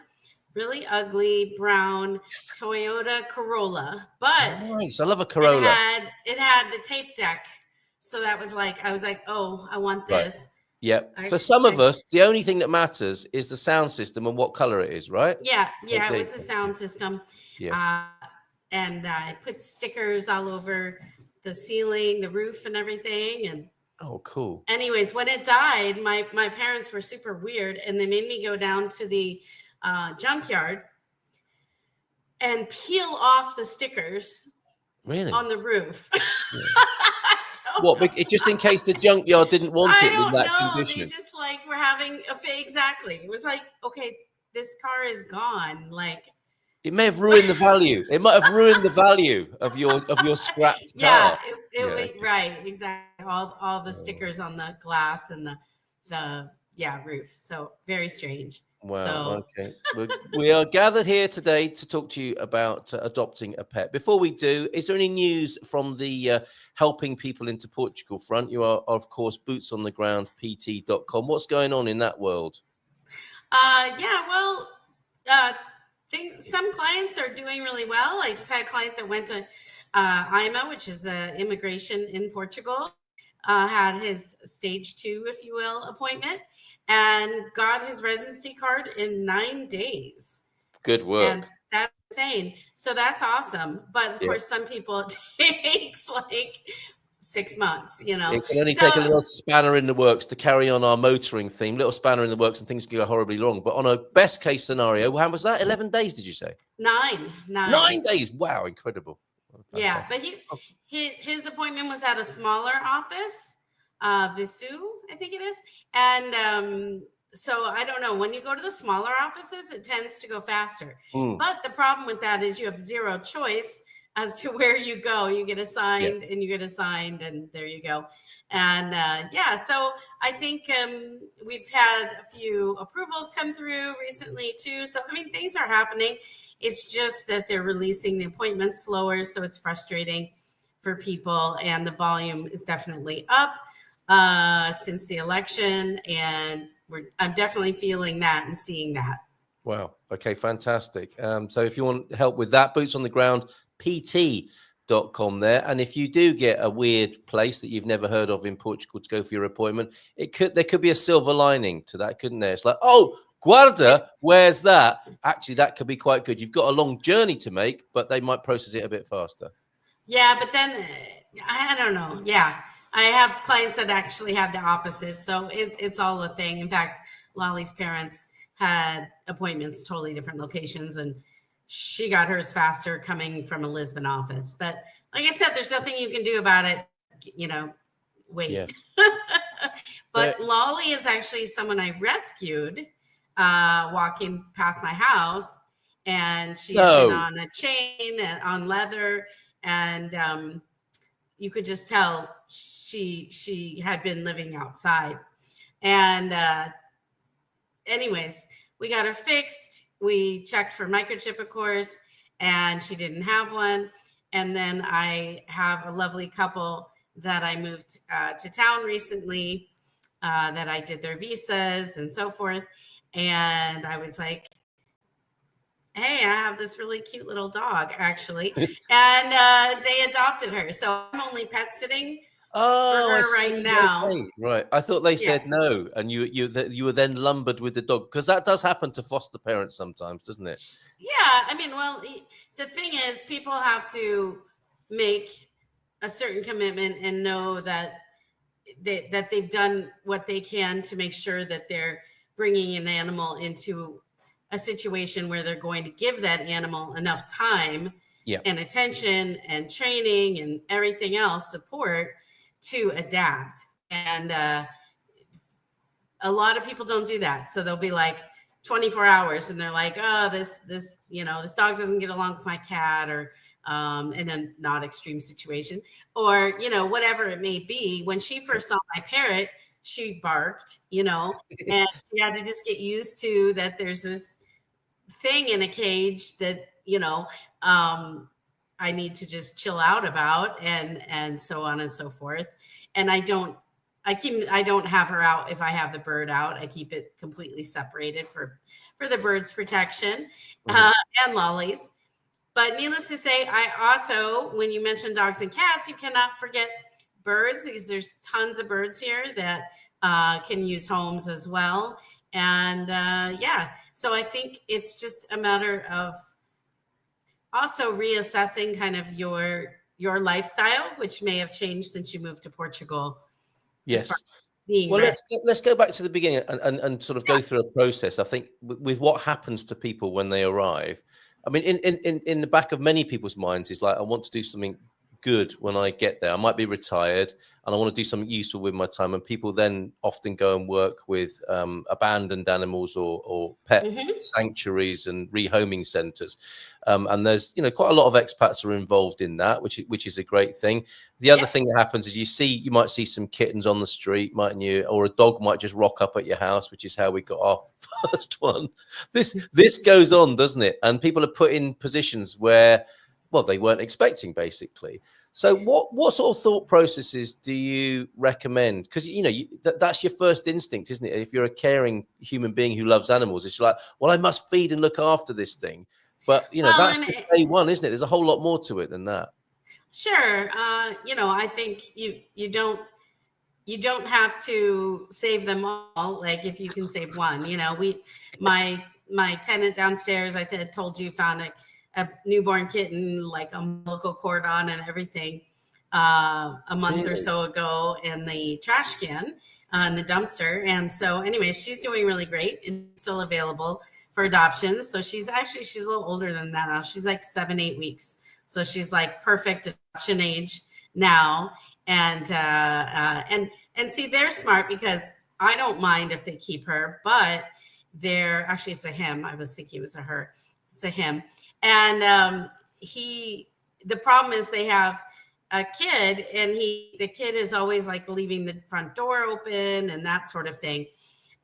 really ugly brown Toyota Corolla, but nice. I love a Corolla. It had the tape deck. So that was like, I was like, oh, I want this. Right. Yep. For some of us, the only thing that matters is the sound system and what color it is, right? Yeah. Yeah. It was the sound system. Yeah. And I put stickers all over the ceiling, the roof and everything. And oh, cool. Anyways, when it died, my parents were super weird and they made me go down to the junkyard and peel off the stickers on the roof. Yeah. What? Just in case the junkyard didn't want it in that condition. They just like were having exactly. It was like, okay, this car is gone. Like it may have ruined the value. It might have ruined the value of your scrapped car. Yeah, right, exactly. All the stickers on the glass and the roof. So very strange. Wow. Okay. We are gathered here today to talk to you about adopting a pet. Before we do, is there any news from the helping people into Portugal front? You are, of course, boots on the ground, pt.com. What's going on in that world? Some clients are doing really well. I just had a client that went to IMA, which is the immigration in Portugal, had his stage 2, if you will, appointment, and got his residency card in 9 days. Good work. And that's insane. So that's awesome. But of course, some people it takes like 6 months, you know. It can only take a little spanner in the works to carry on our motoring theme, little spanner in the works, and things can go horribly wrong. But on a best case scenario, how was that? 11 days, did you say? 9. 9 days. Wow, incredible. Yeah, but his appointment was at a smaller office, Visu, I think it is. And so I don't know, when you go to the smaller offices, it tends to go faster. But the problem with that is you have zero choice as to where you go. You get assigned and you get assigned, and there you go. And so I think we've had a few approvals come through recently too. So, I mean, things are happening. It's just that they're releasing the appointments slower. So it's frustrating for people. And the volume is definitely up since the election. And I'm definitely feeling that and seeing that. Wow. Okay, fantastic. So if you want help with that, boots on the ground, pt.com there. And if you do get a weird place that you've never heard of in Portugal to go for your appointment, there could be a silver lining to that, couldn't there? It's like, oh, Guarda, where's that? Actually, that could be quite good. You've got a long journey to make, but they might process it a bit faster. Yeah, but then I don't know. Yeah, I have clients that actually had the opposite. So it's all a thing. In fact, Lolly's parents had appointments, totally different locations, and she got hers faster coming from a Lisbon office. But like I said, there's nothing you can do about it. You know, wait. Yeah. But Lolly is actually someone I rescued walking past my house, and she had been on a chain and on leather, and you could just tell she had been living outside. And anyways, we got her fixed. We checked for microchip, of course, and she didn't have one. And then I have a lovely couple that I moved to town recently, that I did their visas and so forth. And I was like, hey, I have this really cute little dog, actually. And they adopted her. So I'm only pet sitting for her right now. Okay. Right. I thought they said no. And you were then lumbered with the dog, because that does happen to foster parents sometimes, doesn't it? Yeah. I mean, well, the thing is, people have to make a certain commitment and know that they've done what they can to make sure that they're bringing an animal into a situation where they're going to give that animal enough time and attention and training and everything else, support, to adapt. And a lot of people don't do that. So they'll be like 24 hours and they're like, oh, this dog doesn't get along with my cat, or in a not extreme situation, or, whatever it may be. When she first saw my parrot, she barked, and she had to just get used to that there's this thing in a cage that, I need to just chill out about, and so on and so forth. And I don't have her out. If I have the bird out, I keep it completely separated for the bird's protection, and Lolly's. But needless to say, I also, when you mention dogs and cats, you cannot forget birds, because there's tons of birds here that can use homes as well. And so I think it's just a matter of also reassessing kind of your lifestyle, which may have changed since you moved to Portugal. Yes. Well, let's go back to the beginning and sort of go through a process. I think with what happens to people when they arrive. I mean, in the back of many people's minds is like, I want to do something good when I get there. I might be retired and I want to do something useful with my time. And people then often go and work with abandoned animals or pet sanctuaries and rehoming centers. And there's, quite a lot of expats are involved in that, which is a great thing. The other thing that happens is you might see some kittens on the street, mightn't you? Or a dog might just rock up at your house, which is how we got our first one. This goes on, doesn't it? And people are put in positions where, well, they weren't expecting, basically. So what sort of thought processes do you recommend? Because, that's your first instinct, isn't it? If you're a caring human being who loves animals, it's like, well, I must feed and look after this thing. But, that's just day one, isn't it? There's a whole lot more to it than that. Sure. I think you don't have to save them all. Like, if you can save one, my my tenant downstairs, I told you, found a newborn kitten, like umbilical cord on and everything, a month or so ago in the trash can, in the dumpster. And so anyway, she's doing really great and still available for adoption. So she's a little older than that now. She's like 7-8 weeks. So she's like perfect adoption age now. And see, they're smart because I don't mind if they keep her, but it's a him. I was thinking it was a her. It's a him. And the problem is they have a kid, and the kid is always like leaving the front door open and that sort of thing.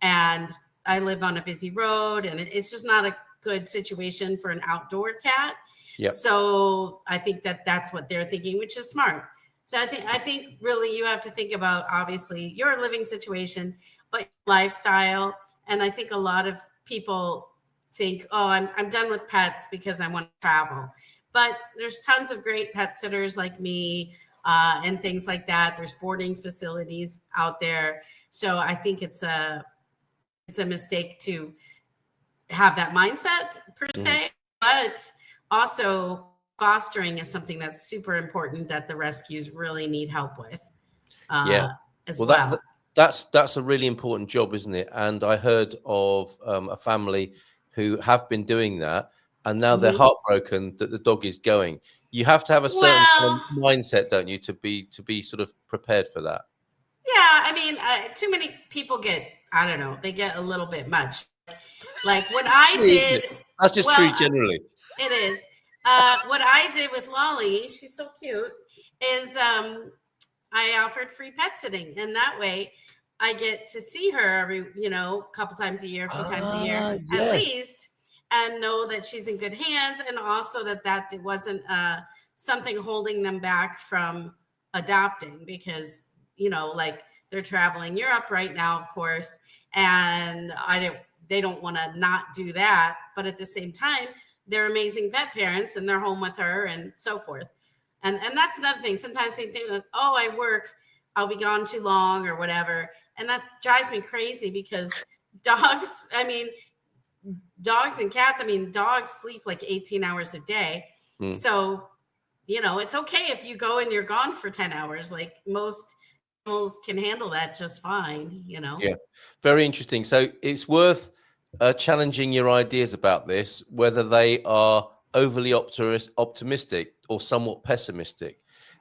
And I live on a busy road, and it's just not a good situation for an outdoor cat. Yep. So I think that's what they're thinking, which is smart. So I think really you have to think about, obviously, your living situation, but your lifestyle. And I think a lot of people think, oh, I'm done with pets because I want to travel. But there's tons of great pet sitters like me and things like that. There's boarding facilities out there. So I think it's a mistake to have that mindset per se, but also fostering is something that's super important that the rescues really need help with. As well. That's a really important job, isn't it? And I heard of a family who have been doing that, and now they're heartbroken that the dog is going. You have to have a certain kind of mindset, don't you, to be sort of prepared for that. Yeah, I mean, too many people get, I don't know, they get a little bit much. Like what I did. That's just true generally. It is. What I did with Lolly, she's so cute, is I offered free pet sitting, and that way I get to see her every, couple times a year, a few times a year at least, and know that she's in good hands, and also that it wasn't something holding them back from adopting, because like they're traveling Europe right now, of course, and they don't want to not do that, but at the same time, they're amazing pet parents and they're home with her and so forth. And that's another thing. Sometimes we think like, oh, I work, I'll be gone too long or whatever. And that drives me crazy because dogs and cats, dogs sleep like 18 hours a day. So, it's okay if you go and you're gone for 10 hours. Like most animals can handle that just fine, Yeah, very interesting. So it's worth challenging your ideas about this, whether they are overly optimistic or somewhat pessimistic.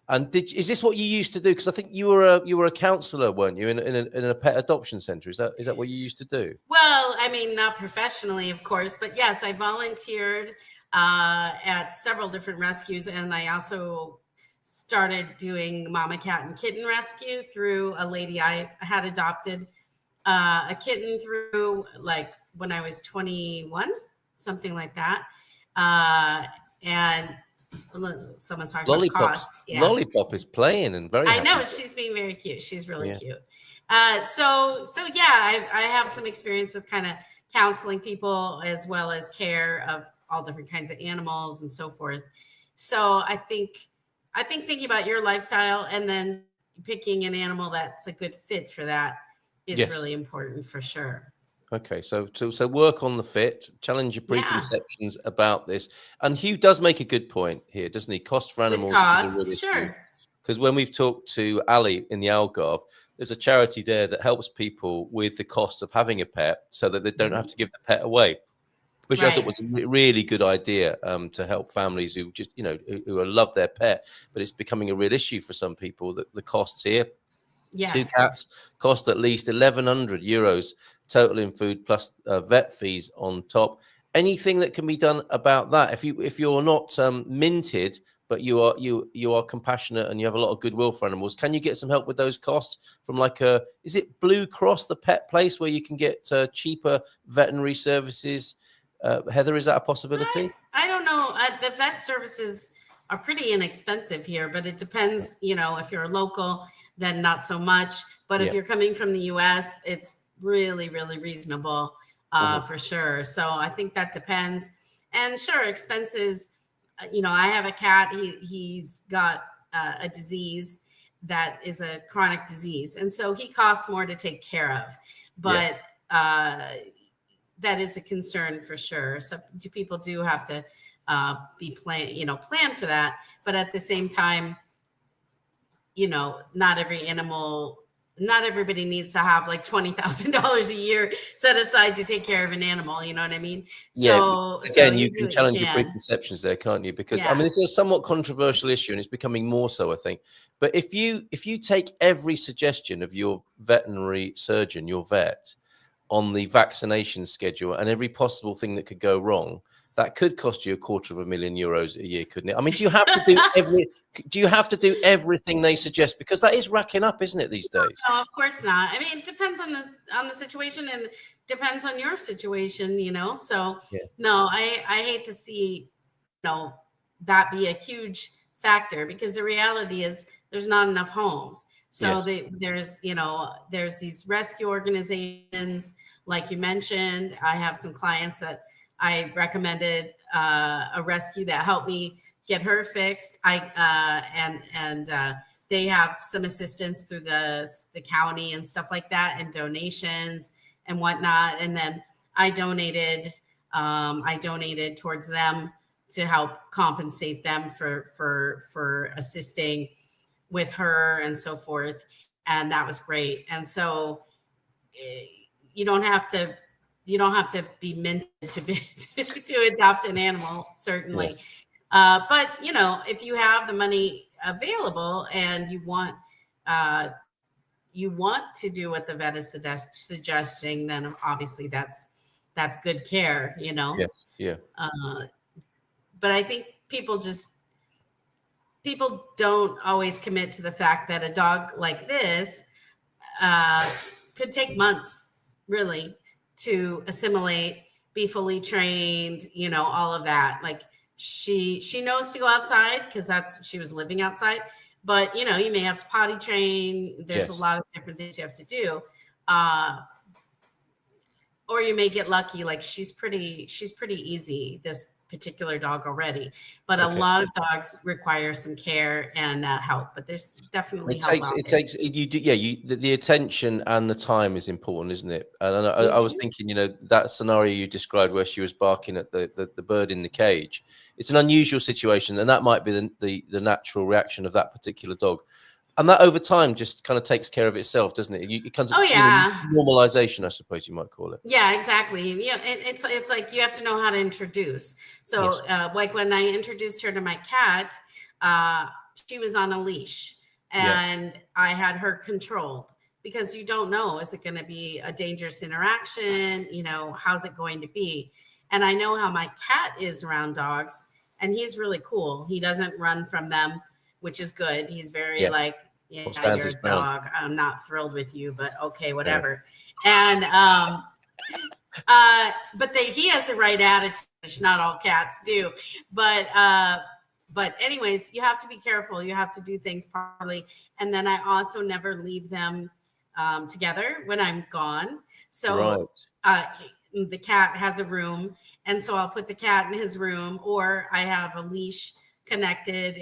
And is this what you used to do? Because I think you were a counsellor, weren't you, in a pet adoption centre? Is that what you used to do? Well, not professionally, of course, but yes, I volunteered at several different rescues, and I also started doing mama cat and kitten rescue through a lady I had adopted a kitten through, like when I was 21, something like that. And someone's talking about cost. Yeah. Lollipop is playing and very happy. I know, she's being very cute. She's really cute. So yeah, I have some experience with kind of counseling people as well as care of all different kinds of animals and so forth. So I think thinking about your lifestyle and then picking an animal that's a good fit for that is really important for sure. Okay, so work on the fit, challenge your preconceptions about this. And Hugh does make a good point here, doesn't he? Cost for animals is a real issue. Because when we've talked to Ali in the Algarve, there's a charity there that helps people with the cost of having a pet so that they don't have to give the pet away, which I thought was a really good idea to help families who just, who love their pet, but it's becoming a real issue for some people that the costs here. Yes. 2 cats cost at least €1,100 total in food plus vet fees on top. Anything that can be done about that? If you're not minted, but you are compassionate and you have a lot of goodwill for animals, can you get some help with those costs from is it Blue Cross, the pet place, where you can get cheaper veterinary services? Heather, is that a possibility? I don't know. The vet services are pretty inexpensive here, but it depends. If you're local, then not so much. But if you're coming from the US, it's really, really reasonable for sure. So I think that depends. And sure, expenses, I have a cat. He's got a disease that is a chronic disease. And so he costs more to take care of. But that is a concern for sure. So people do have to plan for that. But at the same time, not everybody needs to have like $20,000 a year set aside to take care of an animal. You know what I mean? So again, you can challenge your preconceptions there, can't you? Because I mean, this is a somewhat controversial issue, and it's becoming more so, I think. But if you take every suggestion of your veterinary surgeon, your vet, on the vaccination schedule and every possible thing that could go wrong, that could cost you €250,000 a year, couldn't it? I mean, do you have to do everything they suggest? Because that is racking up, isn't it, these days? No, of course not. I mean, it depends on the situation, and depends on your situation, So no, I hate to see, that be a huge factor, because the reality is there's not enough homes. So there's these rescue organizations, like you mentioned. I have some clients that I recommended a rescue that helped me get her fixed. They have some assistance through the county and stuff like that, and donations and whatnot. And then I donated towards them to help compensate them for assisting with her and so forth. And that was great. And so you don't have to be meant to adopt an animal, certainly. Yes. But if you have the money available and you want to do what the vet is suggesting, then obviously that's good care, Yes. Yeah. But I think people don't always commit to the fact that a dog like this could take months, really, to assimilate, be fully trained, all of that. Like she knows to go outside, because she was living outside, but you may have to potty train. There's a lot of different things you have to do. Or you may get lucky. Like she's pretty easy, this particular dog already, but a lot of dogs require some care and help. But there's definitely the attention and the time is important, isn't it? And I was thinking, that scenario you described where she was barking at the bird in the cage, it's an unusual situation, and that might be the natural reaction of that particular dog. And that over time just kind of takes care of itself, doesn't it? It comes normalization, I suppose you might call it. Yeah, exactly. It's like you have to know how to introduce. So like when I introduced her to my cat, she was on a leash, and I had her controlled, because you don't know, is it going to be a dangerous interaction? How's it going to be? And I know how my cat is around dogs, and he's really cool. He doesn't run from them, which is good. He's very you're a dog. I'm not thrilled with you, but okay, whatever. Yeah. And but he has the right attitude, which not all cats do. But anyways, you have to be careful. You have to do things properly. And then I also never leave them together when I'm gone. So the cat has a room, and so I'll put the cat in his room, or I have a leash connected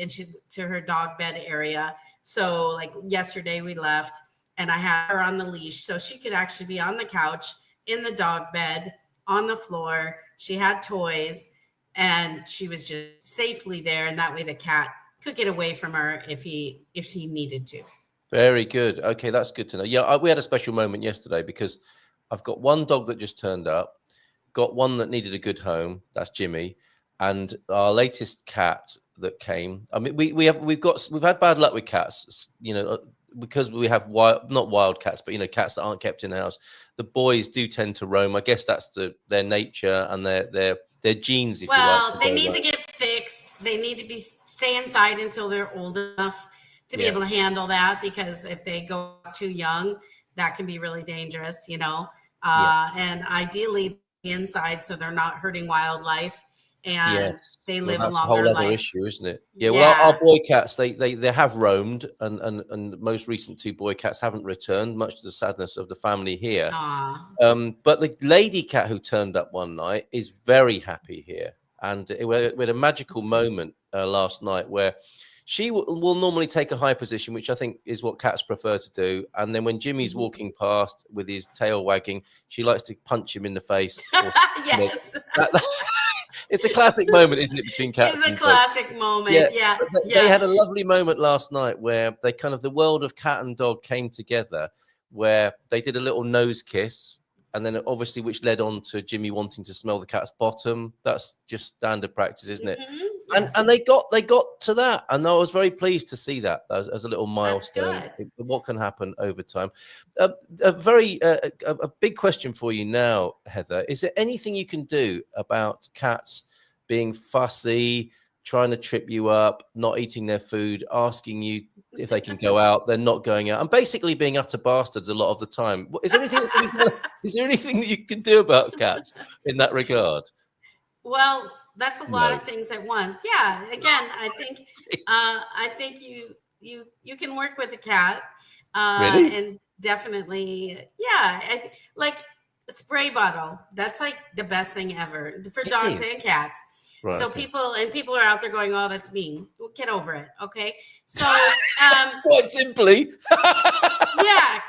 to her dog bed area. So like yesterday we left, and I had her on the leash, so she could actually be on the couch, in the dog bed, on the floor. She had toys, and she was just safely there. And that way the cat could get away from her if she needed to. Very good. Okay, that's good to know. Yeah, we had a special moment yesterday, because I've got one dog that just turned up, got one that needed a good home. That's Jimmy. And our latest cat that came. I mean, we've had bad luck with cats, because we have not wild cats, but cats that aren't kept in the house. The boys do tend to roam. I guess that's their nature and their genes. If you like. Well, they need to get fixed. They need to stay inside until they're old enough to be able to handle that, because if they go too young, that can be really dangerous. And ideally inside, so they're not hurting wildlife. And they live a longer life. That's a whole other issue, isn't it? Yeah. Well, our boy cats, they have roamed, and the most recent 2 boy cats haven't returned, much to the sadness of the family here. But the lady cat who turned up one night is very happy here, and we had a magical moment last night where she will normally take a high position, which I think is what cats prefer to do. And then when Jimmy's walking past with his tail wagging, she likes to punch him in the face. Yes. It's a classic moment, isn't it, between cats It's a and classic dogs? moment. Yeah. They had a lovely moment last night where they kind of, the world of cat and dog came together, where they did a little nose kiss. And then obviously, which led on to Jimmy wanting to smell the cat's bottom. That's just standard practice, isn't it? Yes. And they got to that, and I was very pleased to see that as a little milestone. What can happen over time? A big question for you now, Heather. Is there anything you can do about cats being fussy, trying to trip you up, not eating their food, asking you if they can go out, they're not going out, and basically being utter bastards a lot of the time? Is there anything that you can do about cats in that regard? Well, that's a lot of things at once. Yeah. Again, I think you can work with a cat, Really? and definitely, like a spray bottle. That's like the best thing ever for dogs and cats. Right, so people are out there going, "Oh, that's mean." Well, get over it, okay? So quite simply,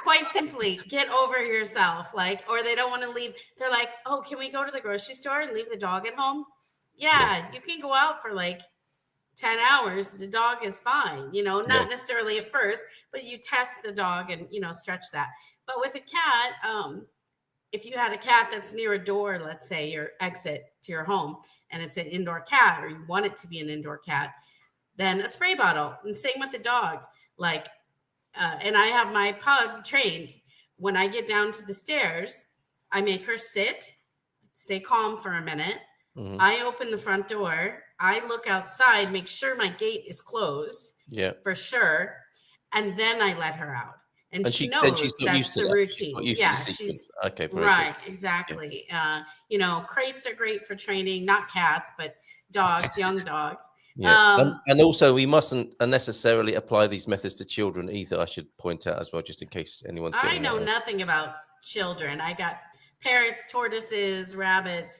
quite simply, get over yourself. Like, or they don't want to leave. They're like, "Oh, can we go to the grocery store and leave the dog at home?" Yeah, you can go out for like 10 hours. The dog is fine, not necessarily at first, but you test the dog and stretch that. But with a cat, if you had a cat that's near a door, let's say your exit to your home, and it's an indoor cat, or you want it to be an indoor cat, then a spray bottle. And same with the dog. Like, and I have my pug trained. When I get down to the stairs, I make her sit, stay calm for a minute. I open the front door. I look outside, make sure my gate is closed. Yeah, for sure. And then I let her out. And she knows that's the routine. She's okay. Right, exactly. Yeah. Crates are great for training, not cats, but dogs, young dogs. Yeah, and also we mustn't unnecessarily apply these methods to children either. I should point out as well, just in case anyone's. I know nothing about children. I got parrots, tortoises, rabbits,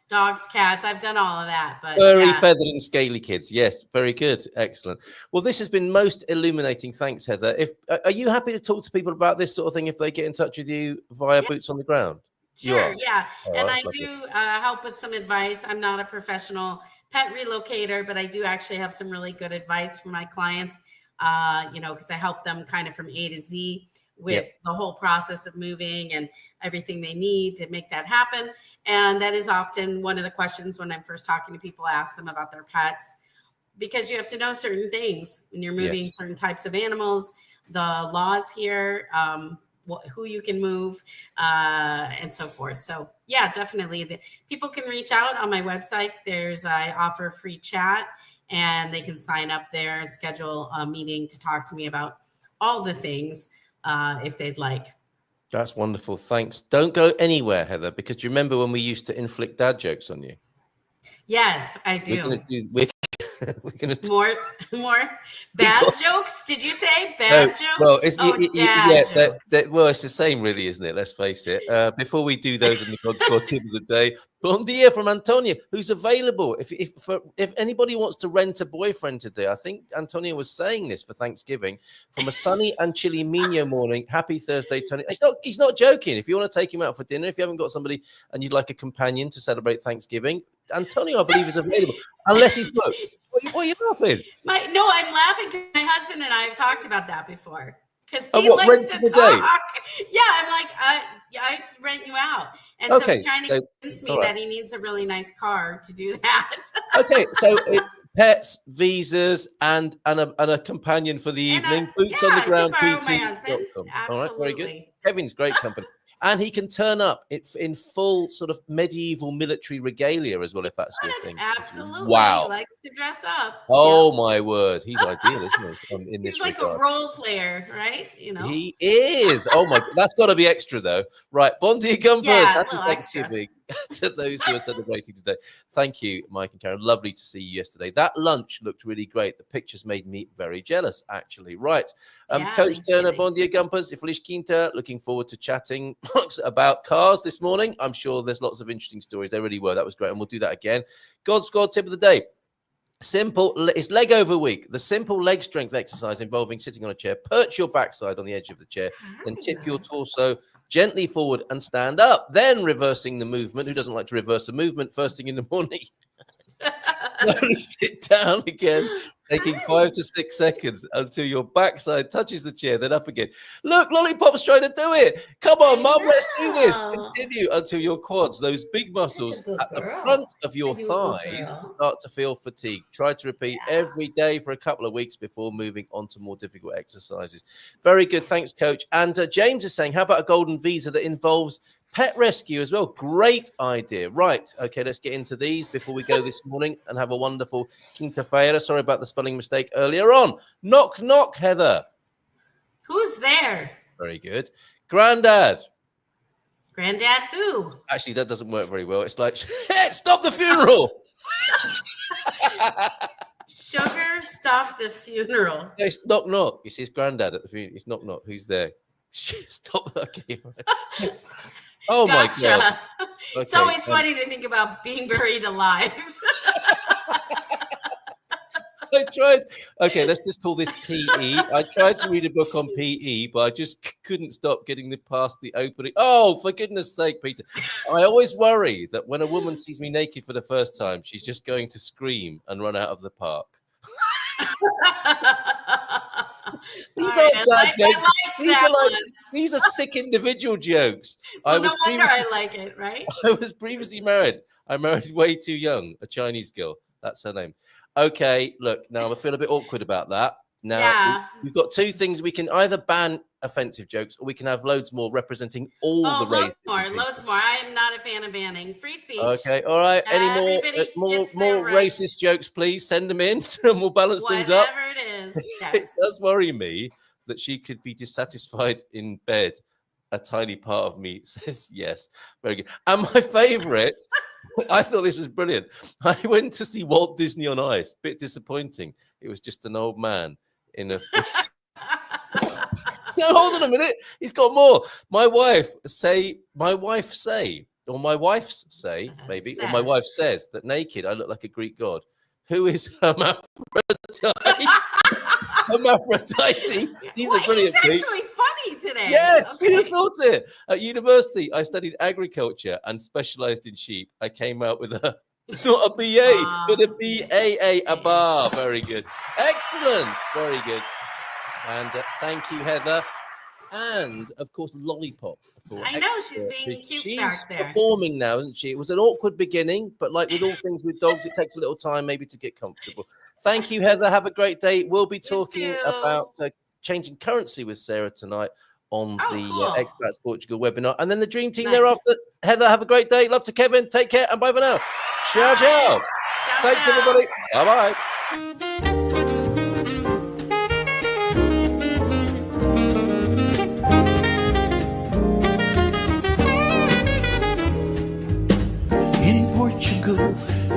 dogs, cats. I've done all of that. But furry, feathered, and scaly kids. Yes, very good, excellent. Well, this has been most illuminating. Thanks, Heather. Are you happy to talk to people about this sort of thing if they get in touch with you via Boots on the Ground? Sure, yeah. And I do help with some advice. I'm not a professional pet relocator, but I do actually have some really good advice for my clients. Because I help them kind of from A to Z with the whole process of moving and everything they need to make that happen. And that is often one of the questions when I'm first talking to people. I ask them about their pets, because you have to know certain things when you're moving certain types of animals, the laws here, who you can move, and so forth. So yeah, definitely. People can reach out on my website. I offer free chat, and they can sign up there and schedule a meeting to talk to me about all the things if they'd like. That's wonderful. Thanks. Don't go anywhere, Heather, because you remember when we used to inflict dad jokes on you? Yes, I do. We're going to more bad jokes. Did you say bad jokes? Well, it's the same, really, isn't it? Let's face it. Before we do those in the God Squad tip of the day, Bon dia from Antonia, who's available. If anybody wants to rent a boyfriend today, I think Antonia was saying this for Thanksgiving, from a sunny and chilly Mino morning. Happy Thursday, Tony. He's not joking. If you want to take him out for dinner, if you haven't got somebody and you'd like a companion to celebrate Thanksgiving, Antonio, I believe, is available, unless he's booked. What are you laughing? I'm laughing because my husband and I have talked about that before. Because he likes to talk. Yeah, I'm like, I just rent you out. And so he's trying to convince me that he needs a really nice car to do that. Okay, so pets, visas, and a companion for the evening. Boots on the Ground. PT.com. All right, very good. Kevin's great company. And he can turn up in full sort of medieval military regalia as well, if that's your thing. Absolutely. Wow. He likes to dress up. Oh, my word. He's ideal, isn't he? He's like a role player, right? He is. Oh, my God. That's got to be extra, though. Right. Bon dia, Gumpers. Happy Thanksgiving to those who are celebrating today. Thank you, Mike and Karen. Lovely to see you yesterday. That lunch looked really great. The pictures made me very jealous, actually. Right. Coach Turner, Bon dia, Gumpers. Feliz Qinta. Looking forward to chatting about cars this morning. I'm sure there's lots of interesting stories. There really were. That was great. And we'll do that again. God Squad tip of the day. Simple, it's leg over week. The simple leg strength exercise involving sitting on a chair. Perch your backside on the edge of the chair, then tip your torso gently forward and stand up. Then reversing the movement. Who doesn't like to reverse a movement first thing in the morning? Slowly sit down again, taking 5 to 6 seconds until your backside touches the chair, then up again. Look, Lollipop's trying to do it. Come on, Mum, let's do this. Continue until your quads, those big muscles at the front of your thighs, start to feel fatigued. Try to repeat every day for a couple of weeks before moving on to more difficult exercises. Very good. Thanks, Coach. And James is saying, how about a golden visa that involves pet rescue as well? Great idea. Right. Okay, let's get into these before we go this morning and have a wonderful Qinta Feira. Sorry about the spelling mistake earlier on. Knock, knock, Heather. Who's there? Very good. Granddad. Granddad who? Actually, that doesn't work very well. It's like, hey, stop the funeral. Sugar, stop the funeral. It's knock, knock. You see his granddad at the funeral. It's knock, knock. Who's there? Stop. Okay. Oh, gotcha. My God. Okay, it's always funny to think about being buried alive. I tried. Okay, let's just call this PE. I tried to read a book on PE, but I just couldn't stop getting past the opening. Oh, for goodness sake, Peter. I always worry that when a woman sees me naked for the first time, she's just going to scream and run out of the park. These aren't bad jokes. These are sick individual jokes. Well, no wonder I like it, right? I was previously married. I married way too young, a Chinese girl. That's her name. Okay, look, now I feel a bit awkward about that. Now, we've got two things. We can either ban offensive jokes or we can have loads more representing all the races. Loads more. I am not a fan of banning. Free speech. Okay, all right. Any more racist jokes, please? Send them in and we'll balance things up. Whatever it is. Yes. It does worry me that she could be dissatisfied in bed. A tiny part of me says yes. Very good. And my favorite, I thought this was brilliant. I went to see Walt Disney on Ice. Bit disappointing. It was just an old man in a... No, hold on a minute. He's got more. My wife says, or my wife's say, maybe, or my wife says that naked I look like a Greek god. Who is hermaphrodite? Hermaphrodite. These are brilliant. He's actually funny today. Yes, okay. Who thought it? At university, I studied agriculture and specialized in sheep. I came out with not a BA, but a BAA, a bar. Very good. Excellent. Very good. And thank you, Heather. And, of course, Lollipop. I know, she's being cute back there. She's performing now, isn't she? It was an awkward beginning, but like with all things with dogs, it takes a little time maybe to get comfortable. Thank you, Heather. Have a great day. We'll be talking about changing currency with Sarah tonight on the Expats Portugal webinar. And then the Dream Team thereafter. Heather, have a great day. Love to Kevin. Take care and bye for now. Ciao, ciao. Thanks, everybody. Bye-bye.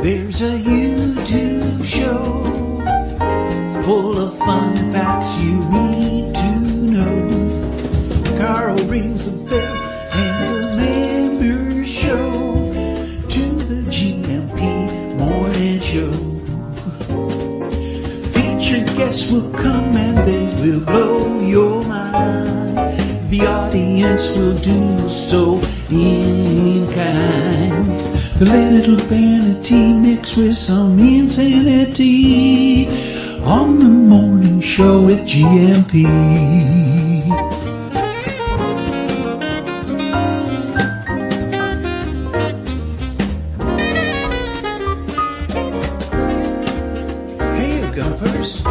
There's a YouTube show full of fun facts you need to know. Carl rings the bell and the members show to the GMP morning show. Featured guests will come and they will blow your mind. The audience will do so in kind. The little vanity mixed with some insanity on the morning show with GMP. Hey, Gumpers.